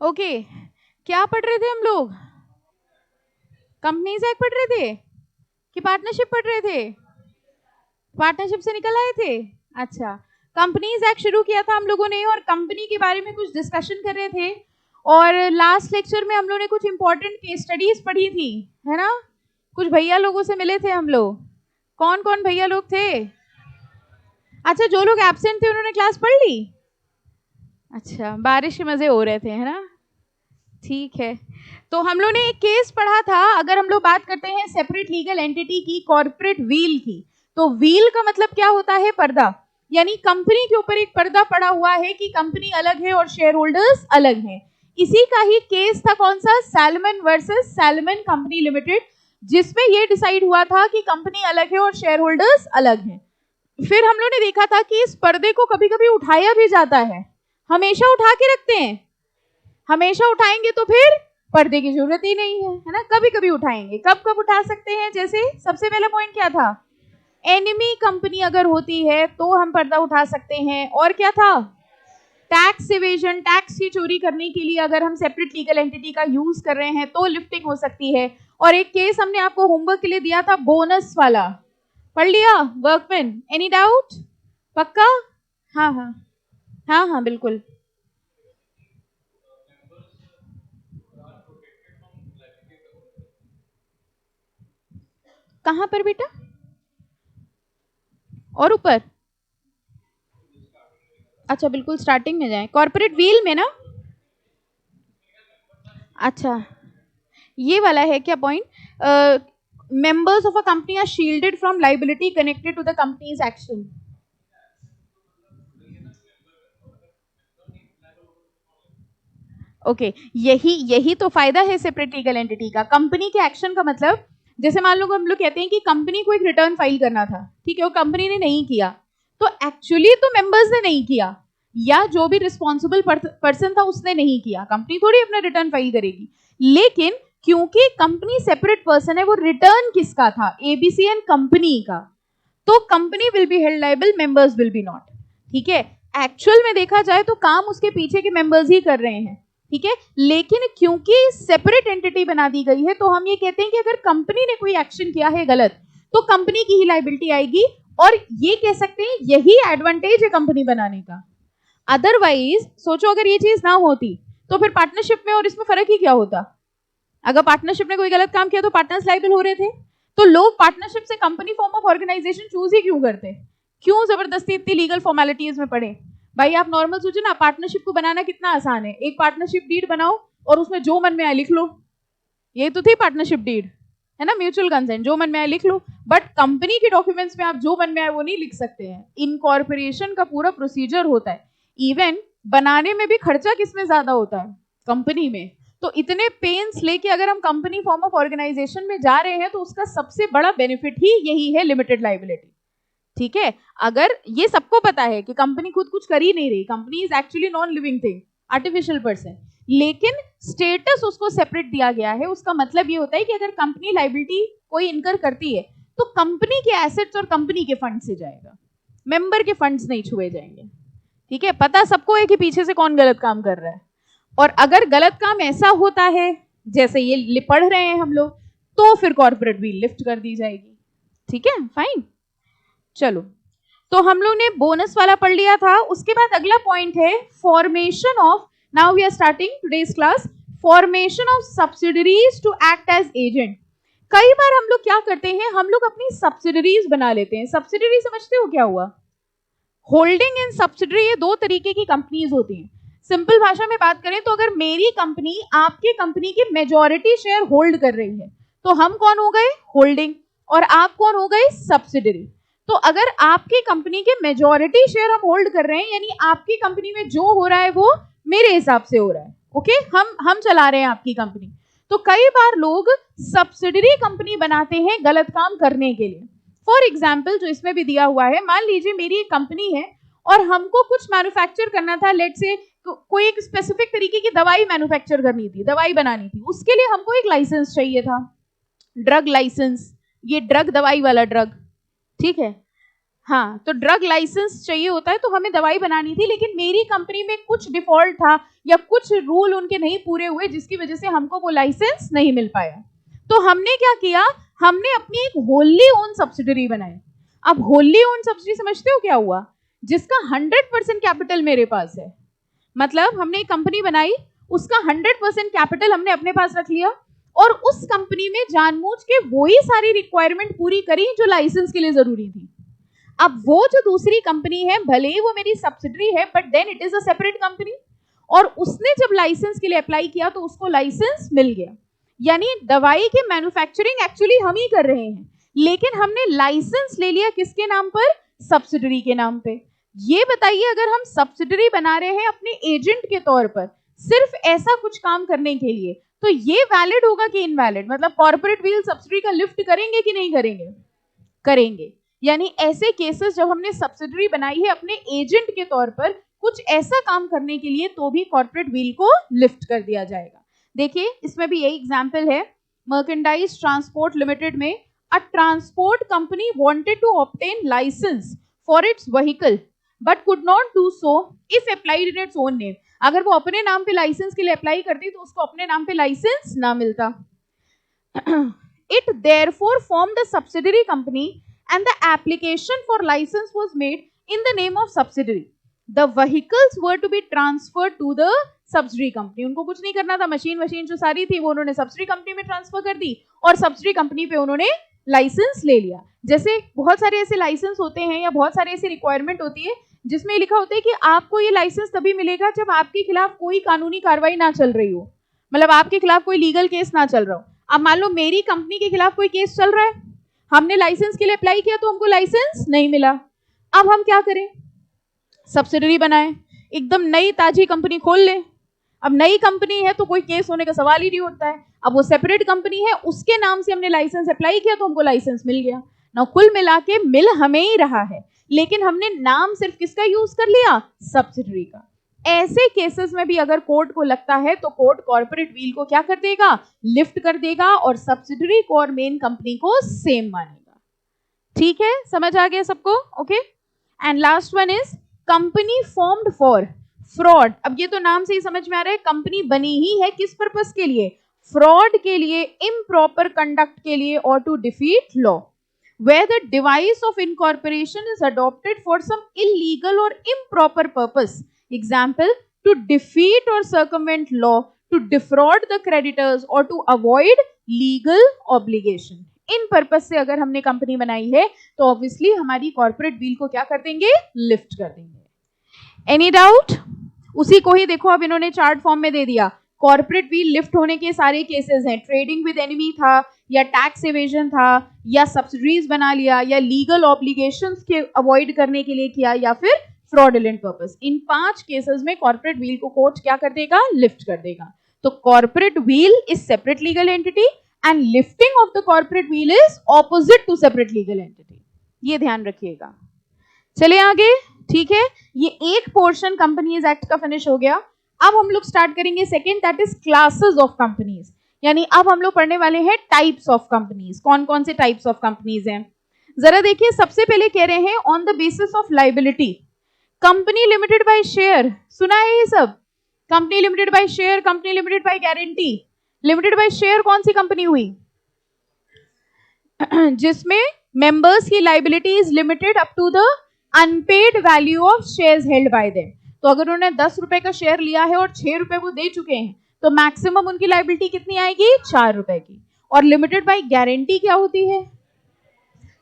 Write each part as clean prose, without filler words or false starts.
Okay, क्या पढ़ रहे थे हम लोग? कंपनीज एक्ट पढ़ रहे थे कि पार्टनरशिप पढ़ रहे थे? पार्टनरशिप से निकल आए थे। अच्छा, कंपनीज एक्ट शुरू किया था हम लोगों ने और कंपनी के बारे में कुछ डिस्कशन कर रहे थे। और लास्ट लेक्चर में हम लोगों ने कुछ इंपॉर्टेंट केस स्टडीज पढ़ी थी, है ना? कुछ भैया लोगों से मिले थे हम लोग। कौन कौन भैया लोग थे? अच्छा, जो लोग एब्सेंट थे उन्होंने क्लास पढ़ ली। अच्छा, बारिश के मजे हो रहे थे, है ना? ठीक है, तो हम लोग ने एक केस पढ़ा था। अगर हम लोग बात करते हैं सेपरेट लीगल एंटिटी की, कॉर्पोरेट व्हील की, तो व्हील का मतलब क्या होता है? पर्दा। यानी कंपनी के ऊपर एक पर्दा पड़ा हुआ है कि कंपनी अलग है और शेयर होल्डर्स अलग हैं। इसी का ही केस था कौन सा? Salmon versus salmon company limited, जिसमें यह डिसाइड हुआ था कि कंपनी अलग है और शेयर होल्डर्स अलग हैं। फिर हम लोग ने देखा था कि इस पर्दे को कभी कभी उठाया भी जाता है। हमेशा उठा के रखते हैं? हमेशा उठाएंगे तो फिर पर्दे की जरूरत ही नहीं है ना? कभी कभी उठाएंगे। कब कब उठा सकते हैं? जैसे सबसे पहला पॉइंट क्या था? एनिमी कंपनी अगर होती है तो हम पर्दा उठा सकते हैं। और क्या था? टैक्स इवेजन, टैक्स की चोरी करने के लिए अगर हम सेपरेट लीगल एंटिटी का यूज कर रहे हैं तो लिफ्टिंग हो सकती है। और एक केस हमने आपको होमवर्क के लिए दिया था, बोनस वाला, पढ़ लिया? Workman, any doubt? पक्का? हाँ हाँ, हाँ हाँ बिल्कुल। कहाँ पर बेटा? और ऊपर? अच्छा, बिल्कुल स्टार्टिंग में जाएं, कॉर्पोरेट व्हील में ना? अच्छा, ये वाला है क्या point? members of a company are shielded from liability connected to the company's action. Okay, यही यही तो फायदा है सेपरेट लीगल एंटिटी का। कंपनी के एक्शन का मतलब, जैसे मान लो हम लोग कहते हैं कि कंपनी को एक रिटर्न फाइल करना था, ठीक है, वो कंपनी ने नहीं किया, तो एक्चुअली तो मेंबर्स ने नहीं किया, या जो भी रिस्पॉन्सिबल पर्सन था उसने नहीं किया। कंपनी थोड़ी अपना रिटर्न फाइल करेगी। लेकिन क्योंकि कंपनी सेपरेट पर्सन है, वो रिटर्न किसका था? एबीसी एंड कंपनी का। तो company will be held liable, members will be not. ठीक है, एक्चुअल में देखा जाए तो काम उसके पीछे के मेंबर्स ही कर रहे हैं, ठीक है। लेकिन क्योंकि सेपरेट एंटिटी बना दी गई है, तो हम ये कहते हैं कि अगर कंपनी ने कोई एक्शन किया है गलत, तो कंपनी की ही लायबिलिटी आएगी। और ये कह सकते हैं यही एडवांटेज है कंपनी बनाने का। अदरवाइज सोचो, अगर ये चीज ना होती तो फिर पार्टनरशिप में और इसमें फर्क ही क्या होता? अगर पार्टनरशिप ने कोई गलत काम किया तो पार्टनर्स लायबल हो रहे थे। तो लोग पार्टनरशिप से company form of organisation choose ही क्यों करते? क्यों जबरदस्ती इतनी लीगल फॉर्मेलिटीज में पड़े? भाई आप नॉर्मल सोचो ना, पार्टनरशिप को बनाना कितना आसान है। एक पार्टनरशिप डीड बनाओ और उसमें जो मन में आए लिख लो। ये तो थी पार्टनरशिप डीड, है ना? म्यूचुअल कंसेंट, जो मन में आए लिख लो। बट कंपनी के डॉक्यूमेंट्स में आप जो मन में आए वो नहीं लिख सकते हैं। इनकॉर्पोरेशन का पूरा प्रोसीजर होता है। इवन बनाने में भी खर्चा किसमें ज्यादा होता है? कंपनी में। तो इतने पेन्स लेके अगर हम कंपनी फॉर्म ऑफ ऑर्गेनाइजेशन में जा रहे हैं, तो उसका सबसे बड़ा बेनिफिट ही यही है, लिमिटेड लाइबिलिटी। ठीक है, अगर ये सबको पता है कि कंपनी खुद कुछ कर ही नहीं रही, company is actually non living thing, artificial person, लेकिन स्टेटस उसको सेपरेट दिया गया है, उसका मतलब ये होता है कि अगर कंपनी लाइबिलिटी कोई इनकर करती है तो कंपनी के एसेट्स और कंपनी के फंड से जाएगा, मेंबर के फंड्स नहीं छुए जाएंगे। ठीक है, पता सबको है कि पीछे से कौन गलत काम कर रहा है। और अगर गलत काम ऐसा होता है जैसे ये पढ़ रहे हैं हम लोग, तो फिर कॉर्पोरेट व्हील लिफ्ट कर दी जाएगी। ठीक है, फाइन। चलो, तो हम लोग ने बोनस वाला पढ़ लिया था। उसके बाद अगला पॉइंट है formation of, now we are starting today's class, formation of subsidiaries to act as agent. कई बार हम लोग क्या करते हैं, हम लोग अपनी सब्सिडरीज बना लेते हैं। सब्सिडरी समझते हो क्या हुआ? होल्डिंग इन सब्सिडरी, ये दो तरीके की कंपनीज होती हैं। सिंपल भाषा में बात करें तो अगर मेरी कंपनी आपकी कंपनी की मेजॉरिटी शेयर होल्ड कर रही है, तो हम कौन हो गए? होल्डिंग। और आप कौन हो गए? सब्सिडरी। तो अगर आपकी कंपनी के मेजॉरिटी शेयर हम होल्ड कर रहे हैं, यानी आपकी कंपनी में जो हो रहा है वो मेरे हिसाब से हो रहा है। ओके, हम चला रहे हैं आपकी कंपनी। तो कई बार लोग सब्सिडरी कंपनी बनाते हैं गलत काम करने के लिए। फॉर एग्जाम्पल, जो इसमें भी दिया हुआ है, मान लीजिए मेरी एक कंपनी है और हमको कुछ मैन्युफैक्चर करना था, लेट से कोई एक स्पेसिफिक तरीके की दवाई मैन्युफैक्चर करनी थी, दवाई बनानी थी। उसके लिए हमको एक लाइसेंस चाहिए था, ड्रग लाइसेंस, ये ड्रग दवाई वाला ड्रग, ठीक है। हाँ, तो ड्रग लाइसेंस चाहिए होता है, तो हमें दवाई बनानी थी, लेकिन मेरी कंपनी में कुछ डिफॉल्ट था या कुछ रूल उनके नहीं पूरे हुए, जिसकी वजह से हमको वो लाइसेंस नहीं मिल पाया। तो हमने क्या किया, हमने अपनी एक होली ओन सब्सिडरी बनाई। अब होली ओन सब्सिडरी समझते हो क्या हुआ? जिसका 100% कैपिटल मेरे पास है। मतलब हमने एक कंपनी बनाई, उसका 100% कैपिटल हमने अपने पास रख लिया, और उस कंपनी में जानबूझ के वही सारी रिक्वायरमेंट पूरी करी जो लाइसेंस के लिए जरूरी थी। अब वो जो दूसरी कंपनी है, भले ही वो मेरी सब्सिडरी है, but then it is a separate company, और उसने जब लाइसेंस के लिए अप्लाई किया तो उसको लाइसेंस मिल गया। यानी दवाई के मैन्युफैक्चरिंग एक्चुअली हम ही कर रहे हैं, लेकिन हमने लाइसेंस ले लिया किसके नाम पर? सब्सिडरी के नाम पे। ये बताइए, अगर हम सब्सिडरी बना रहे हैं अपने एजेंट के तौर पर सिर्फ ऐसा कुछ काम करने के लिए, तो ये वैलिड होगा कि इनवैलिड? मतलब कॉर्पोरेट व्हील सब्सिडरी का लिफ्ट करेंगे कि नहीं करेंगे? करेंगे। यानी ऐसे केसेस जब हमने सब्सिडरी बनाई है अपने एजेंट के तौर पर कुछ ऐसा काम करने के लिए, तो भी कॉर्पोरेट व्हील को लिफ्ट कर दिया जाएगा। देखिए इसमें भी यही एग्जांपल है। मर्केंडाइज ट्रांसपोर्ट लिमिटेड में a transport company wanted to obtain licence for its vehicle but could not do so if applied in its own name. अगर वो अपने नाम पे लाइसेंस के लिए अप्लाई करती तो उसको अपने नाम पे लाइसेंस ना मिलता। It therefore formed a subsidiary company and the application for license was made in the name of subsidiary. The vehicles were to be transferred to the subsidiary company. उनको कुछ नहीं करना था, मशीन जो सारी थी वो उन्होंने सब्सिडरी कंपनी में ट्रांसफर कर दी और सब्सिडरी कंपनी पे उन्होंने लाइसेंस ले लिया। जैसे बहुत सारे ऐसे लाइसेंस होते हैं या बहुत सारे ऐसी रिक्वायरमेंट होती है जिसमें लिखा होता है कि आपको ये लाइसेंस तभी मिलेगा जब आपके खिलाफ कोई कानूनी कार्रवाई ना चल रही हो, मतलब आपके खिलाफ कोई लीगल केस ना चल रहा हो। अब मान लो मेरी कंपनी के खिलाफ कोई केस चल रहा है, हमने लाइसेंस के लिए अप्लाई किया तो हमको लाइसेंस नहीं मिला। अब हम क्या करें? सब्सिडरी बनाए, एकदम नई ताजी कंपनी खोल ले। अब नई कंपनी है तो कोई केस होने का सवाल ही नहीं उठता है। अब वो सेपरेट कंपनी है, उसके नाम से हमने लाइसेंस अप्लाई किया तो हमको लाइसेंस मिल गया ना। कुल मिला के मिल हमें ही रहा है, लेकिन हमने नाम सिर्फ किसका यूज कर लिया? सब्सिडरी का। ऐसे केसेस में भी अगर कोर्ट को लगता है तो कोर्ट कॉर्पोरेट व्हील को क्या कर देगा? लिफ्ट कर देगा और सब्सिडरी को और मेन कंपनी को सेम मानेगा। ठीक है, समझ आ गया सबको? Okay. And last one is company formed for fraud. अब ये तो नाम से ही समझ में आ रहा है, कंपनी बनी ही है किस पर्पस के लिए? फ्रॉड के लिए, इम्प्रॉपर कंडक्ट के लिए, और to defeat law. Where the device of incorporation is adopted for some illegal or improper purpose. Example, to defeat or circumvent law, to defraud the creditors or to avoid legal obligation. In purpose से अगर हमने company बनाई है तो obviously हमारी corporate veil को क्या कर देंगे? लिफ्ट कर देंगे। Any doubt? उसी को ही देखो अब इन्होंने चार्ट फॉर्म में दे दिया। कॉर्पोरेट व्हील लिफ्ट होने के सारे केसेस हैं, ट्रेडिंग विद एनिमी था, या टैक्स एवेजन था, या सब्सिडीज बना लिया, या लीगल ऑब्लिगेशंस के अवॉइड करने के लिए किया, या फिर फ्रॉडुलेंट पर्पस। इन 5 केसेस में कॉर्पोरेट व्हील को कोर्ट क्या कर देगा? लिफ्ट कर देगा। तो corporate veil is separate legal entity and lifting of the corporate veil is opposite to separate legal entity. ये ध्यान रखिएगा। चलिए आगे। ठीक है, ये एक पोर्शन कंपनीज एक्ट का फिनिश हो गया। अब हम लोग स्टार्ट करेंगे second, that is classes of companies. यानी अब हम लोग पढ़ने वाले हैं टाइप्स ऑफ कंपनीज। कौन कौन से टाइप्स ऑफ कंपनीज हैं जरा देखिए। सबसे पहले कह रहे हैं on the basis of liability, company limited by share. सुना है ये सब? Company limited by share, company limited by guarantee. Limited by share कौन सी कंपनी हुई? जिसमें मेंबर्स की liability is limited up to the unpaid value of shares held by them. तो अगर उन्होंने 10 रुपए का शेयर लिया है और 6 रुपए वो दे चुके हैं तो मैक्सिमम उनकी लाइबिलिटी कितनी आएगी? 4 रुपए की। और लिमिटेड बाय गारंटी क्या होती है?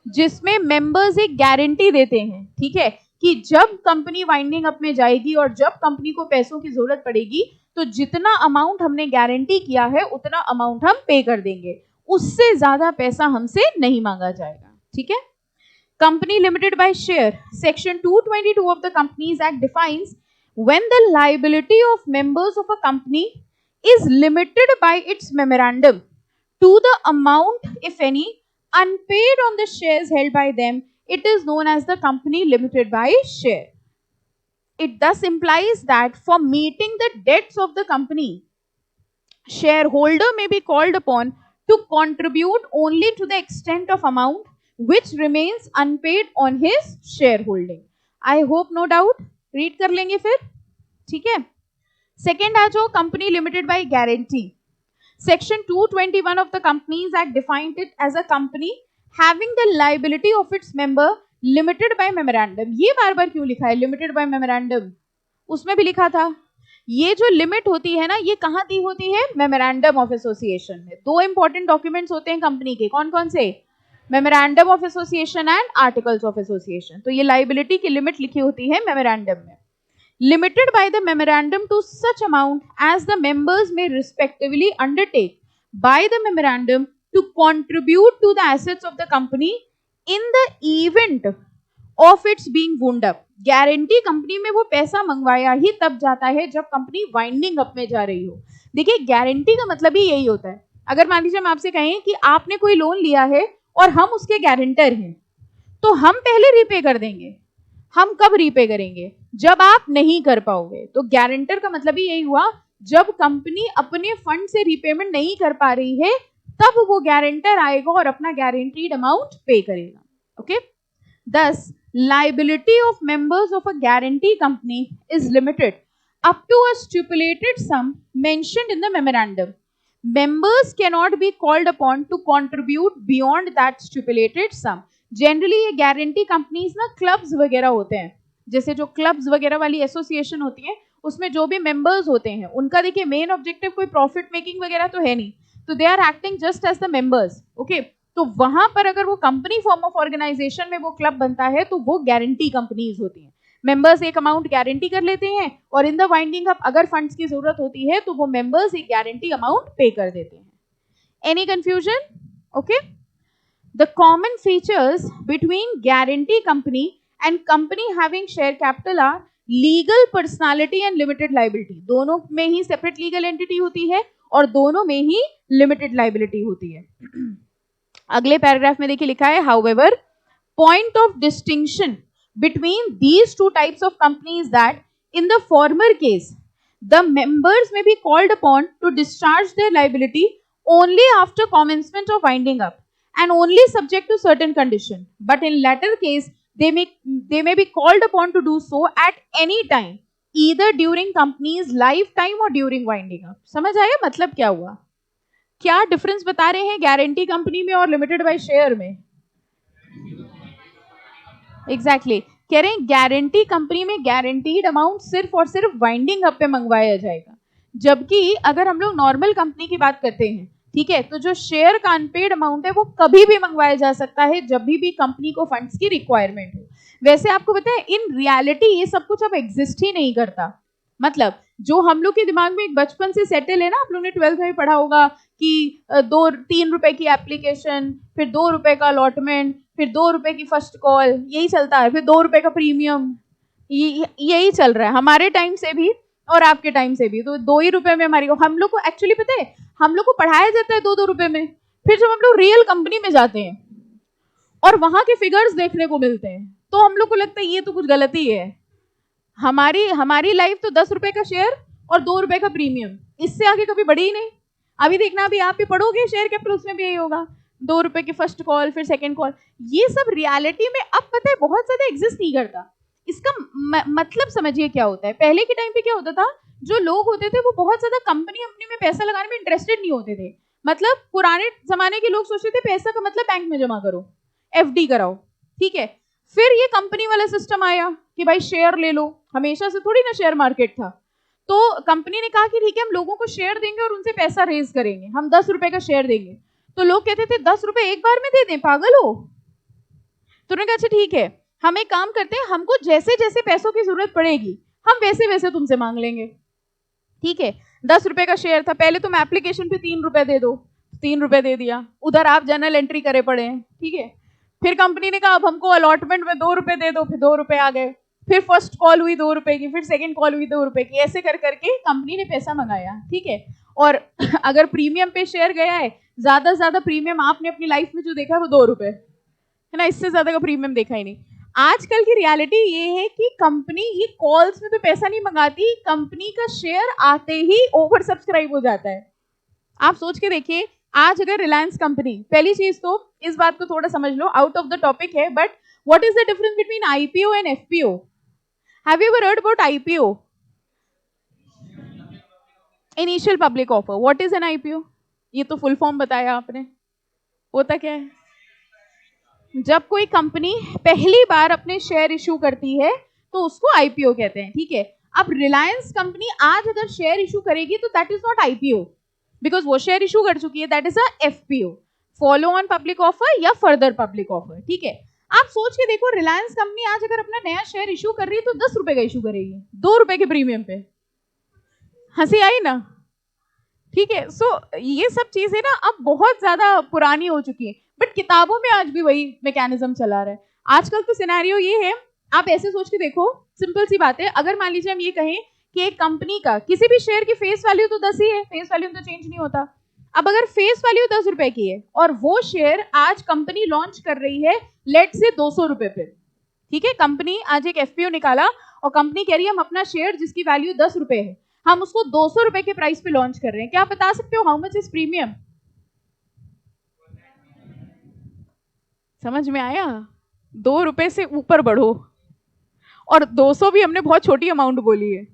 जिसमें मेंबर्स एक गारंटी देते हैं, ठीक है, कि जब कंपनी वाइंडिंग अप में जाएगी और जब कंपनी को पैसों की जरूरत पड़ेगी तो जितना अमाउंट हमने गारंटी किया है उतना अमाउंट हम पे कर देंगे, उससे ज्यादा पैसा हमसे नहीं मांगा जाएगा। ठीक है। Company limited by share, section 222 of the companies act defines when the liability of members of a company is limited by its memorandum to the amount, if any, unpaid on the shares held by them, it is known as the company limited by share. It thus implies that for meeting the debts of the company, shareholder may be called upon to contribute only to the extent of amount which remains unpaid on his shareholding. I hope no doubt. Read कर लेंगे फिर, ठीक है. Second आ जाओ, company limited by guarantee. Section 221 of the companies act defined it as a company having the liability of its member limited by memorandum. ये बार बार क्यों लिखा है लिमिटेड बाय मेमोरेंडम? उसमें भी लिखा था. ये जो लिमिट होती है ना, ये कहाँ दी होती है? मेमोरेंडम ऑफ एसोसिएशन में. दो इंपॉर्टेंट डॉक्यूमेंट्स होते हैं कंपनी के, कौन कौन से? Memorandum of association and articles of association. तो ये लायबिलिटी की लिमिट लिखी होती है मेमोरेंडम में. Limited by the memorandum to such amount as the members may respectively undertake by the memorandum to contribute to the assets of the company in the event of its being wound up. Guarantee company में वो पैसा मंगवाया ही तब जाता है जब company winding up में जा रही हो. देखिए, गारंटी का मतलब ही यही होता है. अगर मान लीजिए हम आपसे कहें कि आपने कोई लोन लिया है और हम उसके गारंटर हैं, तो हम पहले रीपे कर देंगे. हम कब रीपे करेंगे? जब आप नहीं कर पाओगे. तो गारंटर का मतलब ही यही हुआ, जब कंपनी अपने फंड से रीपेमेंट नहीं कर पा रही है तब वो गारंटर आएगा और अपना गारंटीड अमाउंट पे करेगा. Okay. Thus, liability of members of a guarantee company is limited up to a stipulated sum mentioned in the memorandum. Members cannot be called upon to contribute beyond that stipulated sum. Generally, ये guarantee companies ना clubs वगैरह होते हैं. जैसे जो clubs वगैरह वाली association होती है, उसमें जो भी members होते हैं, उनका देखिए मेन ऑब्जेक्टिव कोई प्रॉफिट मेकिंग वगैरह तो है नहीं. तो they are acting just as the members. Okay. तो वहां पर अगर वो कंपनी फॉर्म ऑफ ऑर्गेनाइजेशन में वो क्लब बनता है तो वो गारंटी कंपनीज होती हैं. मेंबर्स एक अमाउंट गारंटी कर लेते हैं और इन द वाइंडिंग अप अगर फंड्स की जरूरत होती है तो वो मेंबर्स एक गारंटी अमाउंट पे कर देते हैं. Any confusion? Okay. The common features between guarantee company and company having share capital R legal personality and limited liability. दोनों में ही सेपरेट लीगल एंटिटी होती है और दोनों में ही लिमिटेड लायबिलिटी होती है. अगले पैराग्राफ में देखिए लिखा है, however point of distinction between these two types of companies that in the former case the members may be called upon to discharge their liability only after commencement of winding up and only subject to certain condition. But in latter case they may be called upon to do so at any time either during company's lifetime or during winding up. समझ आया मतलब क्या हुआ? क्या difference बता रहे हैं guarantee company में और लिमिटेड बाय शेयर में? एग्जैक्टली. कह रहे हैं गारंटी कंपनी में गारंटीड अमाउंट सिर्फ और सिर्फ वाइंडिंग अप पे मंगवाया जाएगा, जबकि अगर हम लोग नॉर्मल कंपनी की बात करते हैं, ठीक है, तो जो शेयर का अनपेड अमाउंट है वो कभी भी मंगवाया जा सकता है जब भी कंपनी को फंड्स की रिक्वायरमेंट हो. वैसे आपको पता है इन रियलिटी ये सब कुछ अब एग्जिस्ट ही नहीं करता. मतलब जो हम लोग के दिमाग में एक बचपन से सेटल है ना, आप लोगों ने 12th में पढ़ा होगा कि 2-3 रुपए की एप्लीकेशन, फिर 2 रुपए का अलॉटमेंट, फिर 2 रुपए की फर्स्ट कॉल, यही चलता है, फिर 2 रुपए का प्रीमियम, यही चल रहा है हमारे टाइम से भी और आपके टाइम से भी. तो 2 ही रुपए में हमारी, हम लोग को एक्चुअली पता है हम लोग को पढ़ाया जाता है 2-2 रुपए में. फिर जब हम लोग रियल कंपनी में जाते हैं और वहां के फिगर्स देखने को मिलते हैं तो हम लोग को लगता है ये तो कुछ गलती है. हमारी लाइफ तो 10 रुपए का शेयर और 2 रुपए का प्रीमियम, इससे आगे कभी बढ़ी ही नहीं. अभी देखना, अभी आप भी पढ़ोगे शेयर कैपिटल, उसमें भी यही होगा, 2 रुपए की फर्स्ट कॉल फिर सेकंड कॉल. ये सब रियलिटी में अब पता है बहुत ज्यादा एग्जिस्ट नहीं करता. इसका मतलब समझिए क्या होता है. पहले के टाइम पे क्या होता था, जो लोग होते थे वो बहुत ज्यादा कंपनी में पैसा लगाने में इंटरेस्टेड नहीं होते थे. मतलब पुराने जमाने के लोग सोचते थे पैसा का मतलब बैंक में जमा करो, एफडी कराओ, ठीक है. फिर ये कंपनी वाला सिस्टम आया कि भाई शेयर ले लो. हमेशा से थोड़ी ना शेयर मार्केट था. तो कंपनी ने कहा कि ठीक है हम लोगों को शेयर देंगे और उनसे पैसा रेज करेंगे, हम 10 रुपए का शेयर देंगे. तो लोग कहते थे 10 रुपए एक बार में दे दें, पागल हो. तो उन्होंने कहा अच्छा ठीक है, हम एक काम करते हैं, हमको जैसे जैसे पैसों की जरूरत पड़ेगी हम वैसे वैसे तुमसे मांग लेंगे. ठीक है, 10 रुपए का शेयर था, पहले तुम एप्लीकेशन पे 3 रुपए दे दो, 3 रुपए दे दिया, उधर आप जनरल एंट्री करे पड़े हैं, ठीक है. फिर कंपनी ने कहा अब हमको अलॉटमेंट में 2 रुपए दे दो, फिर 2 रुपए आ गए. फिर फर्स्ट कॉल हुई 2 रुपए की, फिर सेकंड कॉल हुई 2 रुपए की. ऐसे कर करके कंपनी ने पैसा मंगाया, ठीक है. और अगर प्रीमियम पे शेयर गया है, ज्यादा से ज्यादा प्रीमियम आपने अपनी लाइफ में जो देखा है वो 2 रुपए है ना, इससे ज्यादा का प्रीमियम देखा ही नहीं. आजकल की रियलिटी ये है कि कंपनी ये कॉल्स में तो पैसा नहीं मंगाती, कंपनी का शेयर आते ही ओवर सब्सक्राइब हो जाता है. आप सोच के देखिए, आज अगर रिलायंस कंपनी, पहली चीज तो इस बात को थोड़ा समझ लो, आउट ऑफ द टॉपिक है, but what is the difference between IPO and FPO? Have you ever heard about IPO? Initial public offer. What is an IPO? ये तो फुल फॉर्म बताया आपने, होता क्या है? जब कोई कंपनी पहली बार अपने शेयर इशू करती है तो उसको आईपीओ कहते हैं, ठीक है? अब रिलायंस कंपनी आज अगर शेयर इशू करेगी तो that is not IPO, because वो शेयर इशू कर चुकी है, that is a FPO, follow on public offer या फर्दर पब्लिक ऑफर, ठीक है? आप सोच के देखो, रिलायंस कंपनी आज अगर अपना नया शेयर इशू कर रही है तो 10 रुपए का इशू करेगी, 2 रुपए के प्रीमियम पे। हंसी आई ना? ठीक है, सो ये सब चीजें ना अब बहुत ज्यादा पुरानी हो चुकी है, बट किताबों में आज भी वही मैकेनिज्म चला रहा है। आजकल तो सिनेरियो ये है, आप ऐसे सोच के देखो, सिंपल सी बात है, अगर मान लीजिए हम ये कहें कि एक कंपनी का किसी भी शेयर की फेस वैल्यू तो 10 ही है, फेस वैल्यू तो चेंज नहीं होता। अब अगर फेस वैल्यू 10 रुपए की है और वो शेयर आज कंपनी लॉन्च कर रही है लेट से 200 रुपए पे, ठीक है? कंपनी आज एक एफपीओ निकाला और कंपनी कह रही है हम अपना शेयर जिसकी वैल्यू 10 रुपए है, हम उसको 200 रुपए के प्राइस पे लॉन्च कर रहे हैं। क्या आप बता सकते हो हाउ मच इज प्रीमियम? समझ में आया? 2 रुपए से ऊपर बढ़ो, और 200 भी हमने बहुत छोटी अमाउंट बोली है,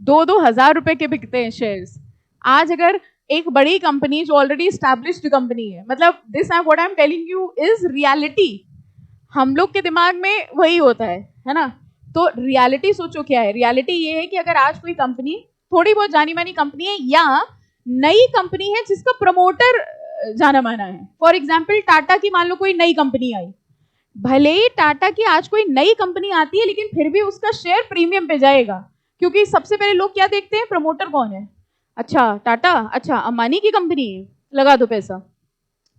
2-2 हजार रुपए के बिकते हैं शेयर्स। आज अगर एक बड़ी कंपनी जो ऑलरेडी स्टैब्लिश्ड कंपनी है, मतलब this I what I am telling you is reality, हम लोग के दिमाग में वही होता है ना? तो रियलिटी सोचो क्या है, रियलिटी ये है कि अगर आज कोई कंपनी, थोड़ी बहुत जानी मानी कंपनी है या नई कंपनी है जिसका प्रमोटर जाना माना है, फॉर एग्जाम्पल टाटा की मान लो कोई नई कंपनी आई, भले ही टाटा की आज कोई नई कंपनी आती है लेकिन फिर भी उसका शेयर प्रीमियम पे जाएगा, क्योंकि सबसे पहले लोग क्या देखते हैं, प्रमोटर कौन है, अच्छा टाटा, अच्छा अंबानी की कंपनी है, लगा दो पैसा।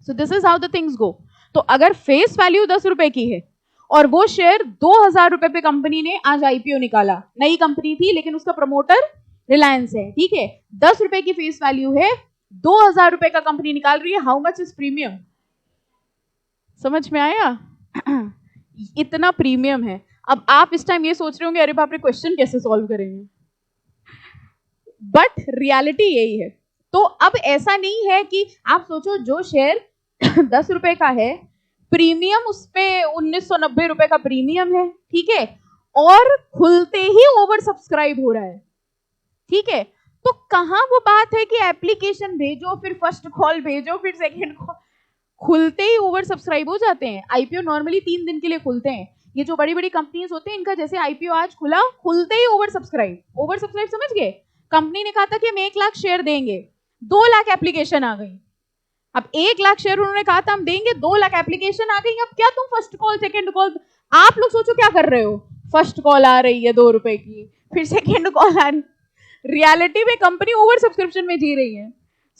सो this is how the things go. तो अगर फेस वैल्यू 10 रुपए की है और वो शेयर 2000 रुपए पे कंपनी ने आज आईपीओ निकाला, नई कंपनी थी लेकिन उसका प्रमोटर रिलायंस है, ठीक है? 10 रुपए की फेस वैल्यू है, 2000 रुपए का कंपनी निकाल रही है, हाउ मच इज प्रीमियम? समझ में आया? इतना प्रीमियम है। अब आप इस टाइम ये सोच रहे होंगे अरे बाप रे क्वेश्चन कैसे सॉल्व करेंगे, बट रियलिटी यही है। तो अब ऐसा नहीं है कि आप सोचो जो शेयर 10 रुपए का है, प्रीमियम उस पे 1990 रुपए का प्रीमियम है, ठीक है? और खुलते ही ओवर सब्सक्राइब हो रहा है, ठीक है? तो कहां वो बात है कि एप्लीकेशन भेजो, फिर फर्स्ट कॉल भेजो, फिर सेकेंड कॉल, खुलते ही ओवर सब्सक्राइब हो जाते हैं। आईपीओ नॉर्मली 3 दिन के लिए खुलते हैं। ये जो बड़ी बड़ी कंपनीज होते हैं इनका जैसे आईपीओ आज खुला, खुलते ही ओवर सब्सक्राइब, ओवर सब्सक्राइब समझ गए? कंपनी ने कहा था कि हम 1 लाख शेयर देंगे, 2 लाख एप्लीकेशन आ गई। अब 1 लाख शेयर उन्होंने कहा था हम देंगे, 2 लाख एप्लीकेशन आ गई। अब क्या तुम फर्स्ट कॉल सेकंड कॉल, आप लोग सोचो क्या कर रहे हो, फर्स्ट कॉल आ रही है 2 रुपए की, फिर सेकंड कॉल आ रही, रियलिटी में कंपनी ओवर सब्सक्रिप्शन में जी रही है।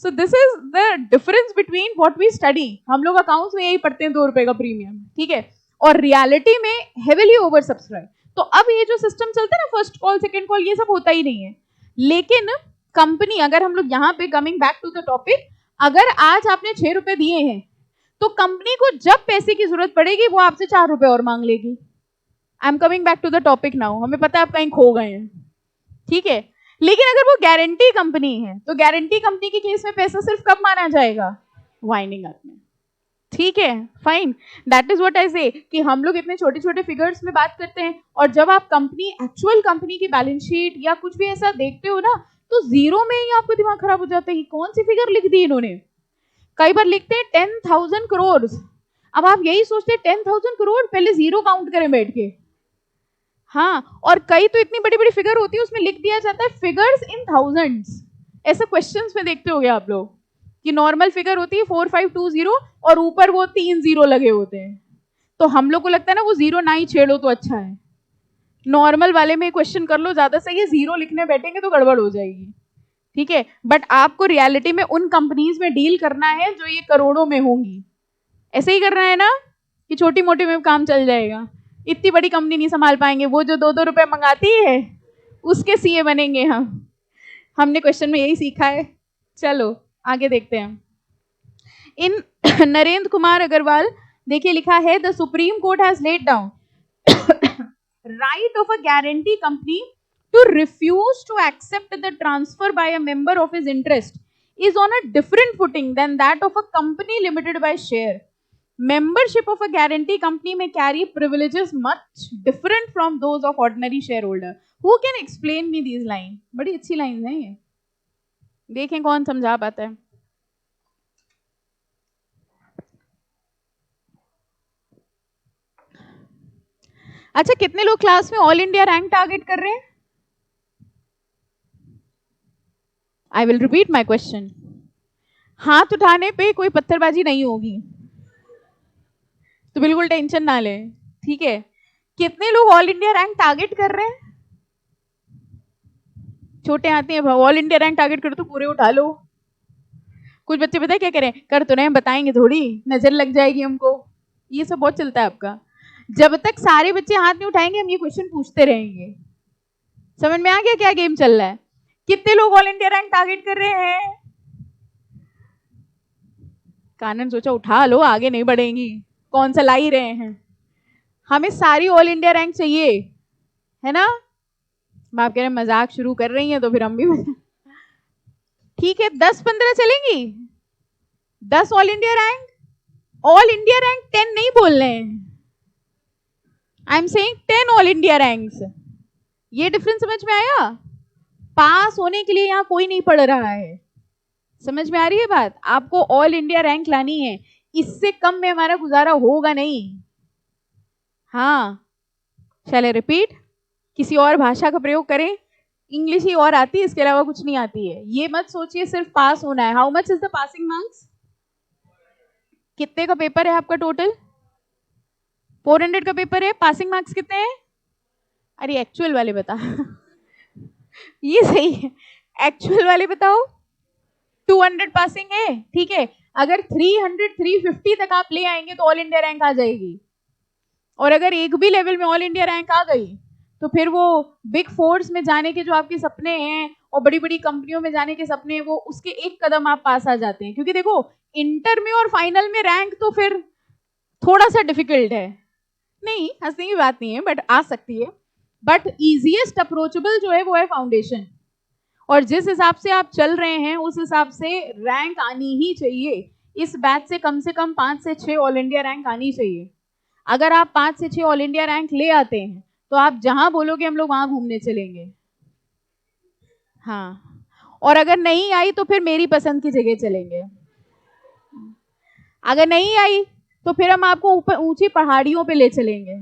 So this is the difference between what we study, हम लोग अकाउंट्स में यही पढ़ते हैं 2 रुपए का प्रीमियम, ठीक है? और रियलिटी में हेविली ओवर सब्सक्राइब। तो अब ये जो सिस्टम चलता है ना, फर्स्ट कॉल सेकंड कॉल, ये सब होता ही नहीं है। लेकिन कंपनी, अगर हम लोग यहाँ पे coming back to the topic, अगर आज आपने 6 रुपए दिए हैं तो कंपनी को जब पैसे की जरूरत पड़ेगी वो आपसे 4 रुपए और मांग लेगी। I am coming back to the topic now, हमें पता है आप कहीं खो गए हैं, ठीक है? लेकिन अगर वो गारंटी कंपनी है तो गारंटी कंपनी के केस में पैसा सिर्फ कब माना जाएगा, वाइंडिंग अप में, ठीक है? Fine, that is what I से कि हम लोग इतने छोटे छोटे फिगर्स में बात करते हैं, और जब आप कंपनी, एक्चुअल कंपनी की बैलेंस शीट या कुछ भी ऐसा देखते हो ना, तो जीरो में ही आपको दिमाग खराब हो जाता है कि कौन सी फिगर लिख दी इन्होंने। कई बार लिखते हैं 10,000 करोड़, अब आप यही सोचते हैं 10,000 करोड़, पहले जीरो काउंट करें बैठ के। हाँ, और कई तो इतनी बड़ी बड़ी फिगर होती है उसमें लिख दिया जाता है फिगर्स इन थाउजेंड्स। ऐसे क्वेश्चंस में देखते होंगे आप लोग कि नॉर्मल फिगर होती है 4520 और ऊपर वो 3 जीरो लगे होते हैं, तो हम लोग को लगता है ना वो जीरो ना ही छेड़ो तो अच्छा है, नॉर्मल वाले में क्वेश्चन कर लो ज्यादा सही है, जीरो लिखने बैठेंगे तो गड़बड़ हो जाएगी, ठीक है? बट आपको रियलिटी में उन कंपनीज में डील करना है जो ये करोड़ों में होंगी। ऐसे ही करना है ना कि छोटी मोटी में काम चल जाएगा, इतनी बड़ी कंपनी नहीं संभाल पाएंगे, वो जो 2-2 रुपए मंगाती है उसके सीए बनेंगे हम। हमने क्वेश्चन में यही सीखा है। चलो आगे देखते हैं। इन नरेंद्र कुमार अग्रवाल, देखिए लिखा है the supreme court has laid down right of a guarantee company to refuse to accept the transfer by a member of his interest is on a different footing than that of a company limited by share. Membership of a guarantee company may carry privileges much different from those of ordinary shareholder. Who can explain me these lines? बड़ी अच्छी line है ये, देखें कौन समझा पाता है. अच्छा, कितने लोग क्लास में ऑल इंडिया रैंक टारगेट कर रहे हैं? I will repeat my question. हाथ उठाने पे कोई पत्थरबाजी नहीं होगी, तो बिल्कुल टेंशन ना लें, ठीक है. कितने लोग ऑल इंडिया रैंक टारगेट कर रहे हैं? छोटे आते हैं, ऑल इंडिया रैंक टारगेट करो तो पूरे उठा लो. कुछ बच्चे पता है क्या करें, कर तो नहीं, बताएंगे थोड़ी, नजर लग जाएगी हमको. ये सब बहुत चलता है आपका. जब तक सारे बच्चे हाथ नहीं उठाएंगे हम ये क्वेश्चन पूछते रहेंगे. समझ में आ गया क्या गेम चल रहा है? कितने लोग ऑल इंडिया रैंक टारगेट कर रहे हैं? कानन सोचा उठा लो, आगे नहीं बढ़ेंगी, कौन सा ला ही रहे हैं. हमें सारी ऑल इंडिया रैंक चाहिए, है ना. आप कह रहे हैं मजाक शुरू कर रही हैं, तो फिर हम भी ठीक है, 10-15 चलेंगी. 10 all India rank. All India rank 10 नहीं बोल रहे हैं, I am saying 10 all India ranks. ये डिफरेंस समझ में आया? पास होने के लिए यहाँ कोई नहीं पढ़ रहा है. समझ में आ रही है बात? आपको ऑल इंडिया रैंक लानी है, इससे कम में हमारा गुजारा होगा नहीं. हाँ, शैल आई रिपीट? किसी और भाषा का प्रयोग करें. इंग्लिश ही और आती है, इसके अलावा कुछ नहीं आती है. ये मत सोचिए सिर्फ पास होना है. How much is the passing marks? कितने का पेपर है आपका टोटल? 400 का पेपर है. पासिंग मार्क्स कितने हैं? अरे एक्चुअल वाले बता. ये सही है, एक्चुअल वाले बताओ. 200 पासिंग है, ठीक है. अगर 300-350 तक आप ले आएंगे तो ऑल इंडिया रैंक आ जाएगी. और अगर एक भी लेवल में ऑल इंडिया रैंक आ गई तो फिर वो बिग फोर्स में जाने के जो आपके सपने हैं और बड़ी बड़ी कंपनियों में जाने के सपने हैं, वो उसके एक कदम आप पास आ जाते हैं. क्योंकि देखो, इंटर में और फाइनल में रैंक तो फिर थोड़ा सा डिफिकल्ट है. नहीं, हंसने की बात नहीं है, बट आ सकती है. बट इजीएस्ट अप्रोचेबल जो है वो है फाउंडेशन. और जिस हिसाब से आप चल रहे हैं उस हिसाब से रैंक आनी ही चाहिए. इस बैच से कम 5 से 6 ऑल इंडिया रैंक आनी चाहिए. अगर आप 5 से 6 ऑल इंडिया रैंक ले आते हैं तो आप जहां बोलोगे हम लोग वहां घूमने चलेंगे. हाँ, और अगर नहीं आई तो फिर मेरी पसंद की जगह चलेंगे. अगर नहीं आई तो फिर हम आपको ऊपर ऊंची पहाड़ियों पे ले चलेंगे.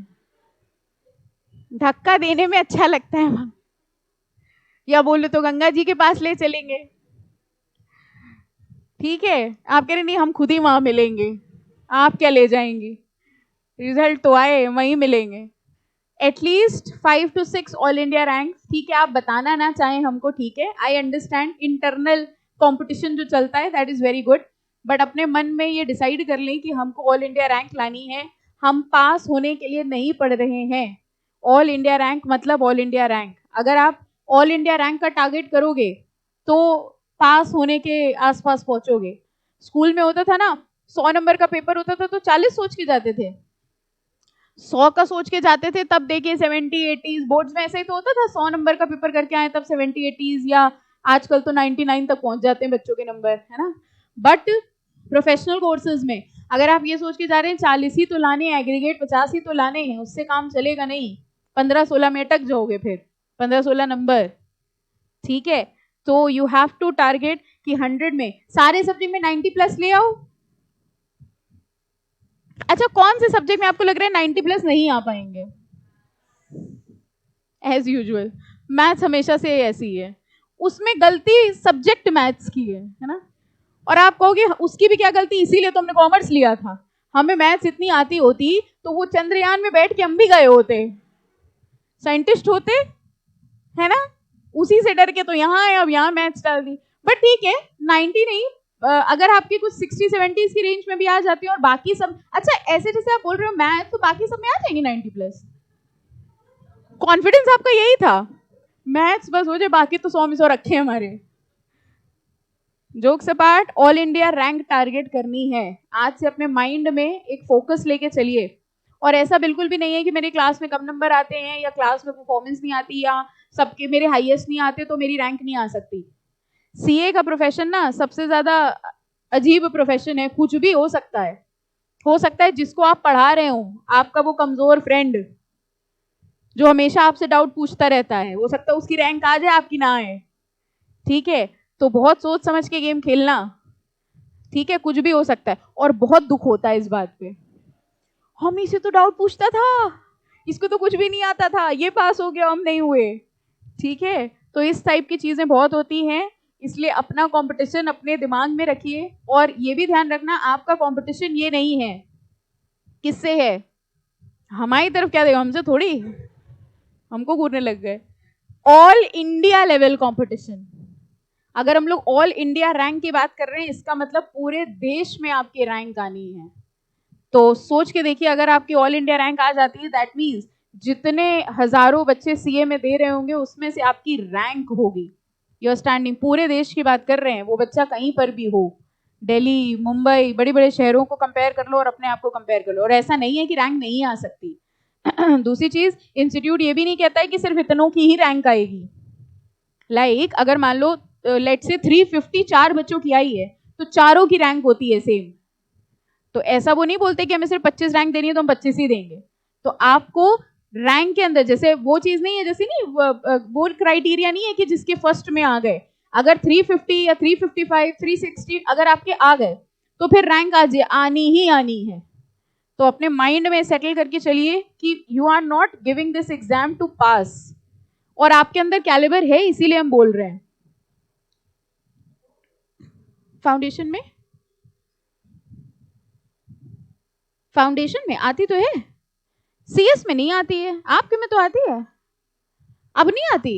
धक्का देने में अच्छा लगता है वहां, या बोलो तो गंगा जी के पास ले चलेंगे. ठीक है, आप कह रहे नहीं हम खुद ही वहां मिलेंगे, आप क्या ले जाएंगी, रिजल्ट तो आए वहीं मिलेंगे. At least 5 to 6 all India rank. ठीक है, आप बताना ना चाहें हमको, ठीक है, आई अंडरस्टैंड. इंटरनल कंपटीशन जो चलता है that is very good, but अपने मन में ये डिसाइड कर लें कि हमको ऑल इंडिया रैंक लानी है. हम पास होने के लिए नहीं पढ़ रहे हैं. ऑल इंडिया रैंक मतलब ऑल इंडिया रैंक. अगर आप ऑल इंडिया रैंक का टारगेट करोगे तो पास होने के आसपास पहुंचोगे. स्कूल में होता था ना, 100 नंबर का पेपर होता था तो 40 सोच के जाते थे, 100 का सोच के जाते थे. तब देखिए 70-80s बोर्ड्स में ऐसा ही तो होता था. 100 नंबर का पेपर करके आए तब 70-80s, या आजकल तो 99 तक पहुंच जाते हैं बच्चों के नंबर, है ना. बट प्रोफेशनल कोर्सेज में अगर आप ये सोच के जा रहे हैं 40 ही तो लाने हैं, एग्रीगेट 50 ही तो लाने हैं, उससे काम चलेगा नहीं. 15-16 में अटक जाओगे, फिर 15-16 नंबर. ठीक है, तो यू हैव टू टारगेट कि 100 में सारे सब्जेक्ट में 90+ ले आओ. अच्छा, कौन से सब्जेक्ट में आपको लग रहा है 90+ नहीं आ पाएंगे? एज यूजुअल मैथ्स हमेशा से ऐसी है, उसमें गलती सब्जेक्ट मैथ्स की है ना. और आप कहोगे उसकी भी क्या गलती, इसीलिए तो हमने कॉमर्स लिया था. हमें मैथ्स इतनी आती होती तो वो चंद्रयान में बैठ के हम भी गए होते, साइंटिस्ट होते, है ना. उसी से डर के तो यहाँ आए, अब यहाँ मैथ्स डाल दी. बट ठीक है, 90 नहीं, अगर आपके कुछ 60-70 की रेंज में भी आ जाती है और बाकी सब, अच्छा ऐसे जैसे आप बोल रहे हो मैथ, तो बाकी सब में आ जाएंगे 90+. कॉन्फिडेंस आपका यही था, मैथ्स बस हो जाए, बाकी तो 100 में 100 रखे हमारे. Jokes apart, all India rank target करनी है. आज से अपने माइंड में एक फोकस लेके चलिए. और ऐसा बिल्कुल भी नहीं है कि मेरे क्लास में कम नंबर आते हैं या क्लास में परफॉर्मेंस नहीं आती या सबके मेरे हाईएस्ट नहीं आते तो मेरी रैंक नहीं आ सकती. सीए का प्रोफेशन ना सबसे ज्यादा अजीब प्रोफेशन है, कुछ भी हो सकता है। हो सकता है जिसको आप पढ़ा रहे हो, आपका वो कमजोर फ्रेंड जो हमेशा आपसे डाउट पूछता रहता है, हो सकता है उसकी रैंक आ जाए, आपकी ना आए। ठीक है, तो बहुत सोच समझ के गेम खेलना। ठीक है, कुछ भी हो सकता है, और बहुत दुख होता है इस बात पे। हम इसे तो डाउट पूछता था, इसको तो कुछ भी नहीं आता था, ये पास हो गया, हम नहीं हुए। ठीक है, तो इस टाइप की चीजें बहुत होती हैं। इसलिए अपना कंपटीशन अपने दिमाग में रखिए, और ये भी ध्यान रखना आपका कंपटीशन ये नहीं है किससे है, हमारी तरफ क्या देगा, हमसे थोड़ी, हमको घूरने लग गए। ऑल इंडिया लेवल कंपटीशन, अगर हम लोग ऑल इंडिया रैंक की बात कर रहे हैं, इसका मतलब पूरे देश में आपकी रैंक आनी है। तो सोच के देखिए, अगर आपकी ऑल इंडिया रैंक आ जाती है, दैट मीन्स जितने हजारों बच्चे सीए में दे रहे होंगे उसमें से आपकी रैंक होगी। यू आर स्टैंडिंग, पूरे देश की बात कर रहे हैं, वो बच्चा कहीं पर भी हो, दिल्ली, मुंबई, बड़े बड़े शहरों को कंपेयर कर लो और अपने आप को कंपेयर कर लो, और ऐसा नहीं है कि रैंक नहीं आ सकती। दूसरी चीज, इंस्टीट्यूट ये भी नहीं कहता है कि सिर्फ इतनों की ही रैंक आएगी। लाइक अगर मान लो लेट से 354 बच्चों की आई है, तो चारों की रैंक होती है सेम। तो ऐसा वो नहीं बोलते कि हमें सिर्फ 25 रैंक देनी है तो हम 25 ही देंगे। तो आपको रैंक के अंदर, जैसे वो चीज नहीं है, जैसे नहीं वो क्राइटेरिया नहीं है कि जिसके फर्स्ट में आ गए, अगर 350 या 355 360 अगर आपके आ गए तो फिर रैंक आनी ही आनी है। तो अपने माइंड में सेटल करके चलिए कि you are not giving this exam to pass, और आपके अंदर कैलिबर है, इसीलिए हम बोल रहे हैं। फाउंडेशन में आती तो है, सीएस में नहीं आती है, आपके में तो आती है, अब नहीं आती।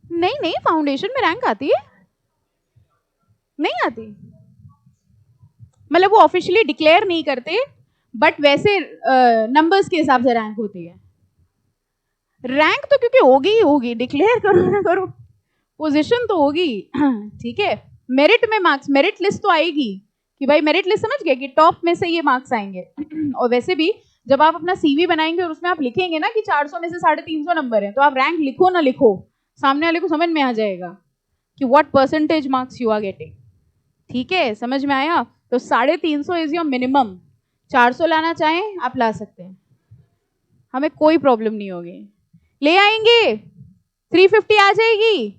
नहीं, फाउंडेशन में रैंक आती है, नहीं आती, मतलब वो ऑफिशियली डिक्लेयर नहीं करते, बट वैसे नंबर्स के हिसाब से रैंक होती है। रैंक तो क्योंकि होगी ही होगी, डिक्लेयर करो ना करो, पोजीशन तो होगी। ठीक है, मेरिट में मार्क्स, मेरिट लिस्ट तो आएगी कि भाई मेरिट लिस्ट समझ गए कि टॉप में से ये मार्क्स आएंगे। और वैसे भी जब आप अपना सीवी बनाएंगे और उसमें आप लिखेंगे ना कि 400 में से 350 नंबर है, तो आप रैंक लिखो ना लिखो, सामने वाले को समझ में आ जाएगा कि what percentage marks you are getting. ठीक है, समझ में आया। तो 350 इज योर मिनिमम, 400 लाना चाहें आप ला सकते हैं, हमें कोई प्रॉब्लम नहीं होगी, ले आएंगे, 350 आ जाएगी,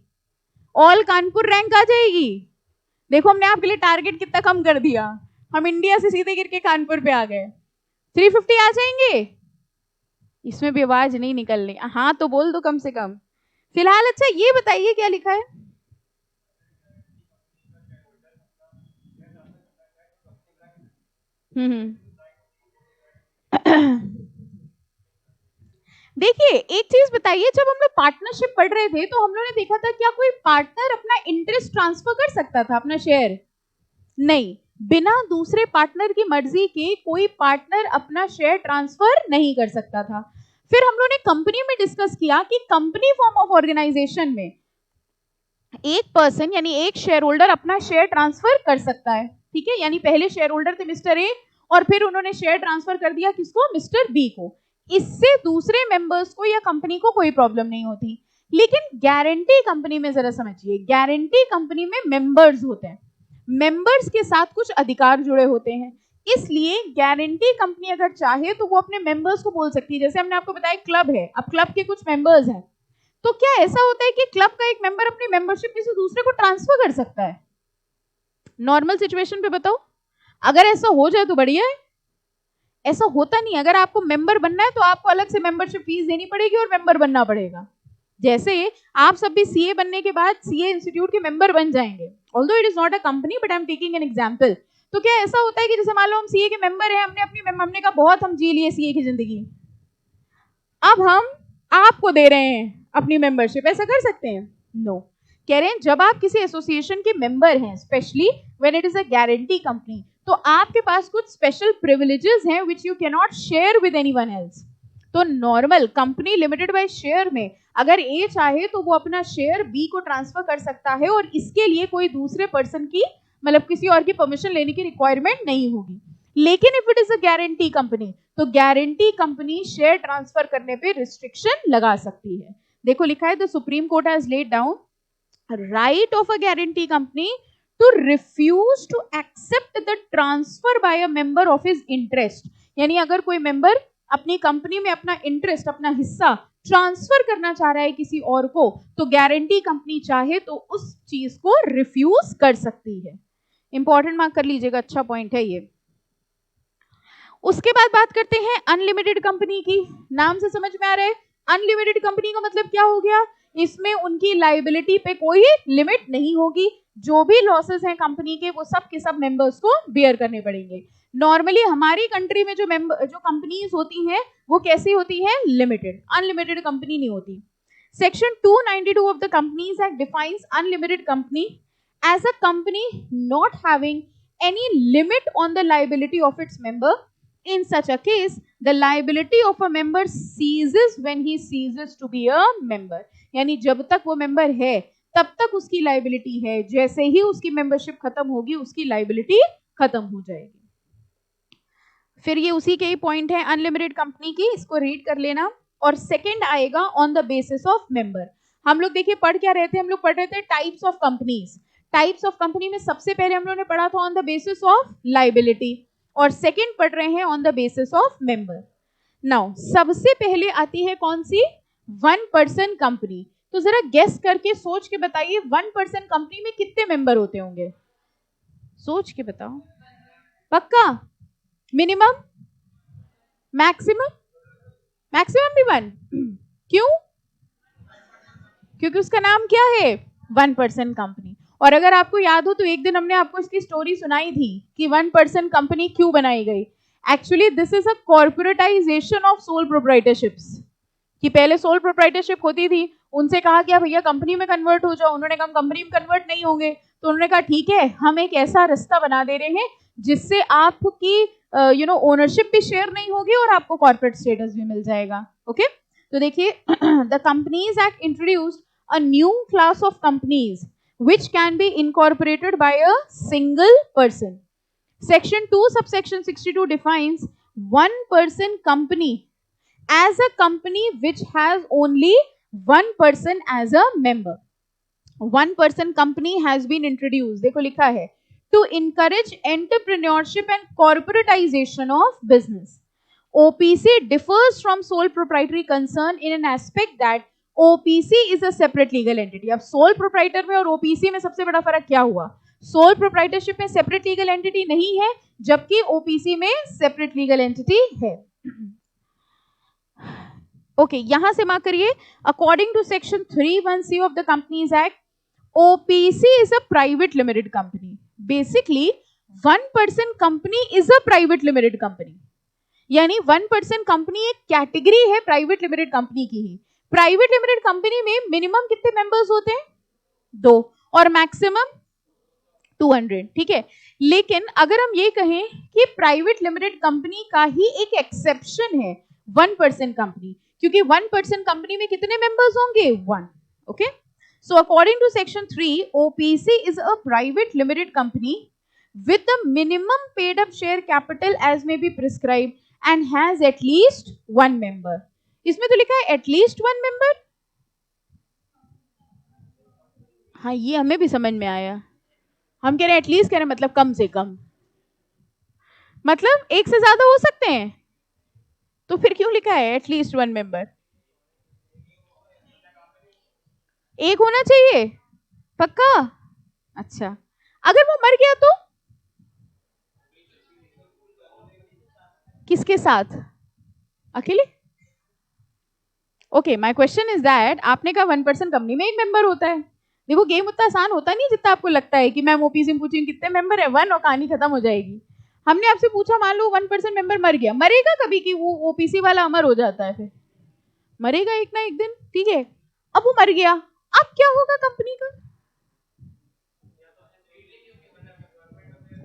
ऑल कानपुर रैंक आ जाएगी। देखो हमने आपके लिए टारगेट कितना कम कर दिया, हम इंडिया से सीधे गिर के कानपुर पे आ गए, 350 आ जाएंगे, इसमें भी आवाज नहीं निकलनी, हाँ तो बोल दो कम से कम। फिलहाल अच्छा ये बताइए क्या लिखा है, देखिए एक चीज बताइए, जब हम लोग पार्टनरशिप पढ़ रहे थे तो हम लोगों ने देखा था क्या कोई पार्टनर अपना इंटरेस्ट ट्रांसफर कर सकता था, अपना शेयर? नहीं, बिना दूसरे पार्टनर की मर्जी के कोई पार्टनर अपना शेयर ट्रांसफर नहीं कर सकता था। फिर हम लोगों ने कंपनी में डिस्कस किया कि कंपनी फॉर्म ऑफ ऑर्गेनाइजेशन में एक पर्सन यानी एक शेयर होल्डर अपना शेयर ट्रांसफर कर सकता है। ठीक है, यानी पहले शेयर होल्डर थे मिस्टर ए, और फिर उन्होंने शेयर ट्रांसफर कर दिया किसको, मिस्टर बी को। इससे दूसरे मेंबर्स को या कंपनी को कोई प्रॉब्लम नहीं होती। लेकिन गारंटी कंपनी में जरा समझिए, गारंटी कंपनी में मेंबर्स होते हैं, मेंबर्स के साथ कुछ अधिकार जुड़े होते हैं, इसलिए गारंटी कंपनी अगर चाहे तो वो अपने मेंबर्स को बोल सकती है। जैसे हमने आपको बताया क्लब है, अब क्लब के कुछ मेंबर्स हैं, तो क्या ऐसा होता है कि क्लब का एक मेंबर अपनी मेंबरशिप किसी दूसरे को ट्रांसफर कर सकता है? नॉर्मल सिचुएशन पे बताओ, अगर ऐसा हो जाए तो बढ़िया है, ऐसा होता नहीं। अगर आपको मेंबर बनना है तो आपको अलग से मेंबरशिप फीस देनी पड़ेगी और मेंबर बनना पड़ेगा। जैसे आप सब भी सीए बनने के बाद सीए इंस्टीट्यूट के मेंबर बन जाएंगे, although it is not a company but I am taking an example. तो क्या ऐसा होता है कि जैसे मान लो हम सीए के मेंबर हैं, हमने कहा बहुत हम जी लिए सीए की जिंदगी, अब हम आपको दे रहे हैं अपनी मेंबरशिप, ऐसा कर सकते हैं? नो। कह रहे हैं जब आप किसी एसोसिएशन के मेंबर हैं, specially when it is a guarantee company, तो आपके पास कुछ स्पेशल प्रिविलेजेस हैं which you can not share with anyone else. तो normal company limited by share में अगर ए चाहे तो वो अपना शेयर बी को ट्रांसफर कर सकता है, और इसके लिए कोई दूसरे पर्सन की, मतलब किसी और की परमिशन लेने की रिक्वायरमेंट नहीं होगी। लेकिन if it is a guarantee company, तो गारंटी कंपनी शेयर ट्रांसफर करने पे रिस्ट्रिक्शन लगा सकती है। देखो लिखा है the supreme court has laid down right of a guarantee company to refuse to accept the transfer by a member of his interest. यानी अगर कोई मेंबर अपनी कंपनी में अपना इंटरेस्ट, अपना हिस्सा ट्रांसफर करना चाह रहा है किसी और को, तो गारंटी कंपनी चाहे तो उस चीज को रिफ्यूज कर सकती है. इंपॉर्टेंट मार्क कर लीजिएगा, अच्छा पॉइंट है ये. उसके बाद बात करते हैं अनलिमिटेड कंपनी की. नाम से समझ में आ रहा है अनलिमिटेड कंपनी का मतलब क्या हो गया? इसमें उनकी लायबिलिटी पे कोई लिमिट नहीं होगी. जो भी लॉसेस हैं कंपनी के वो सब के सब मेंबर्स को बेयर करने पड़ेंगे. नॉर्मली हमारी कंट्री में जो कंपनीज होती हैं वो कैसी होती है? लिमिटेड. अनलिमिटेड कंपनी नहीं होती. Section 292 of the companies act defines unlimited company as a company not having any limit on the liability of its member. In such a case, the liability of a member ceases when he ceases to be a member. यानी जब तक वो member है तब तक उसकी liability है. जैसे ही उसकी मेंबरशिप खत्म होगी उसकी लाइबिलिटी खत्म हो जाएगी. फिर ये उसी के ही पॉइंट है अनलिमिटेड कंपनी की, इसको रीड कर लेना. और सेकंड आएगा on the basis of member. हम लोग देखिए पढ़ क्या रहे थे? हम लोग पढ़ रहे थे types of companies. Types of company में सबसे पहले हम लोगों ने पढ़ा था on the basis of liability और सेकंड पढ़ रहे हैं on the basis of member. Now सबसे पहले आती है कौन सी? One person company. तो जरा गेस करके सोच के बताइए वन पर्सन कंपनी में कितने मेंबर होते होंगे? सोच के बताओ. पक्का? मिनिमम? मैक्सिमम? मैक्सिमम भी वन. क्यों? क्योंकि उसका नाम क्या है? One person company. और अगर आपको याद हो तो एक दिन हमने आपको इसकी स्टोरी सुनाई थी कि वन पर्सन कंपनी क्यों बनाई गई. Actually this is a corporatisation of sole proprietorships. कि पहले सोल प्रोप्राइटरशिप होती थी, उनसे कहा कि भैया कंपनी में कन्वर्ट हो जाओ. उन्होंने कहा कंपनी में कन्वर्ट नहीं होंगे. तो उन्होंने कहा ठीक है, हम एक ऐसा रास्ता बना दे रहे हैं जिससे आपकी ओनरशिप भी शेयर नहीं होगी और आपको कॉर्पोरेट स्टेटस भी मिल जाएगा. ओके तो देखिए the companies act introduced a new class of companies which can be incorporated by a single person. Section 2 subsection 62 defines one person company as a company which has only one person as a member. One person company has been introduced. देखो लिखा है to encourage entrepreneurship and corporatization of business. OPC differs from sole proprietary concern in an aspect that OPC is a separate legal entity. अब sole proprietor में और OPC में सबसे बड़ा फर्क क्या हुआ? सोल प्रोप्राइटरशिप में सेपरेट लीगल एंटिटी नहीं है, जबकि OPC में सेपरेट लीगल एंटिटी है. ओके यहां से मार्क करिए. According to section 3(1)(c) of the companies act, OPC is a private limited company. Basically one person company is a private limited company. यानी one person company एक category है private limited company की ही. Private limited company में minimum कितने members होते हैं? 2 और maximum 200. ठीक है. लेकिन अगर हम ये कहें कि प्राइवेट लिमिटेड कंपनी का ही एक एक्सेप्शन है वन पर्सन कंपनी, क्योंकि वन पर्सन कंपनी में कितने मेंबर्स होंगे? 1. Okay so according to section 3, OPC is a private limited company with the minimum paid up share capital as may be prescribed and has at least one member. इसमें तो लिखा है at least one member. हाँ ये हमें भी समझ में आया. हम कह रहे हैं एटलीस्ट, कह रहे हैं मतलब कम से कम, मतलब एक से ज्यादा हो सकते हैं. तो फिर क्यों लिखा है एटलीस्ट वन मेंबर? एक होना चाहिए पक्का. अच्छा अगर वो मर गया तो किसके साथ? अकेले? Okay my question is that आपने कहा वन पर्सन कंपनी में एक मेंबर होता है. देखो गेम उतना आसान होता नहीं जितना आपको लगता है कि मैम ओपीसी में पूछेंगे कितने मेंबर है, 1 और कहानी खत्म हो जाएगी. हमने आपसे पूछा मान लो वन पर्सन मेंबर मर गया. मरेगा कभी कि वो ओपीसी वाला अमर हो जाता है? फिर मरेगा एक ना एक दिन. ठीक है अब वो मर गया, अब क्या होगा कंपनी का?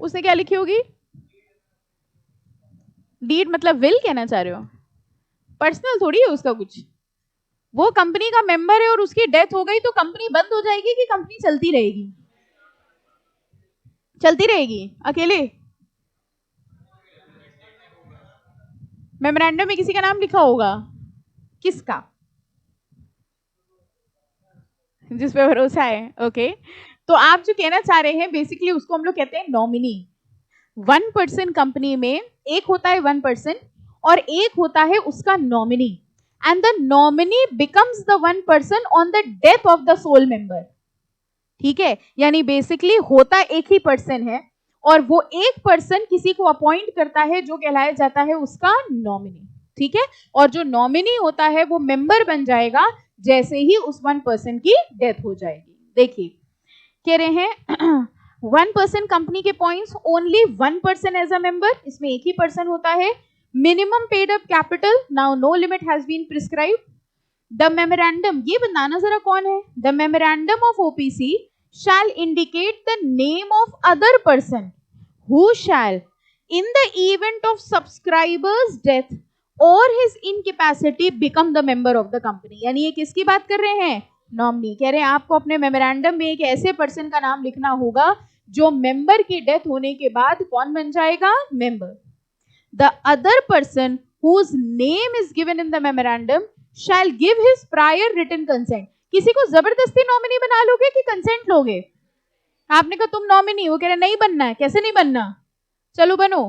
उसने क्या लिखी होगी? डीड मतलब विल कहना चाह रहे हो? पर्सनल थोड़ी है उसका कुछ. वो कंपनी का मेंबर है और उसकी डेथ हो गई तो कंपनी बंद हो जाएगी कि कंपनी चलती रहेगी? चलती रहेगी अकेले. मेमोरेंडम में किसी का नाम लिखा होगा. किसका? जिस पे भरोसा है, ओके। तो आप जो कहना चाह रहे हैं बेसिकली उसको हम लोग कहते हैं नॉमिनी। 1% कंपनी में एक होता है 1% और एक होता है उसका nominee, and the nominee becomes the 1% on the death of the sole member. ठीक है, यानी बेसिकली होता एक ही पर्सन है और वो एक पर्सन किसी को अपॉइंट करता है जो कहलाया जाता है उसका नॉमिनी। ठीक है, और जो नॉमिनी होता है वो मेंबर बन जाएगा जैसे ही उस 1% की डेथ हो जाएगी। देखिए कह रहे हैं 1% कंपनी के points, only 1% as a member, इसमें एक ही पर्सन होता है। Minimum paid up capital, now no limit has been prescribed. The memorandum, ये बताना जरा कौन है। The memorandum of OPC shall indicate the name of other person who shall in the event of subscriber's death or his incapacity become the member of the company। यानी ये किसकी बात कर रहे हैं, नॉमिनी। कह रहे हैं आपको अपने मेमोरेंडम में एक ऐसे पर्सन का नाम लिखना होगा जो मेंबर की डेथ होने के बाद कौन बन जाएगा, member. The other person whose name is given in the memorandum shall give his prior written consent। किसी को जबरदस्ती नॉमिनी बना लोगे कि कंसेंट लोगे? आपने कहा तुम नॉमिनी, वो कह रहे नहीं बनना है। कैसे नहीं बनना, चलो बनो।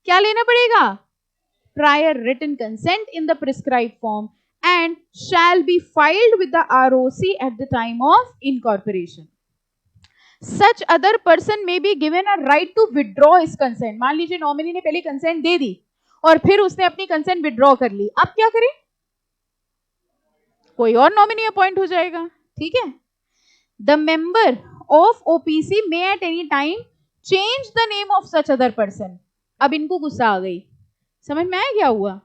क्या लेना पड़ेगा, prior written consent in the prescribed form and shall be filed with the ROC at the time of incorporation. Such other person may be given a right to withdraw his consent. मान लीजिए nominee ने पहले consent दे दी और फिर उसने अपनी consent withdraw कर ली, अब क्या करें, कोई और नॉमिनी अपॉइंट हो जाएगा। ठीक है, the member of OPC may at any time change the name of such other person. अब इनको गुस्सा आ गई, समझ में आया क्या हुआ,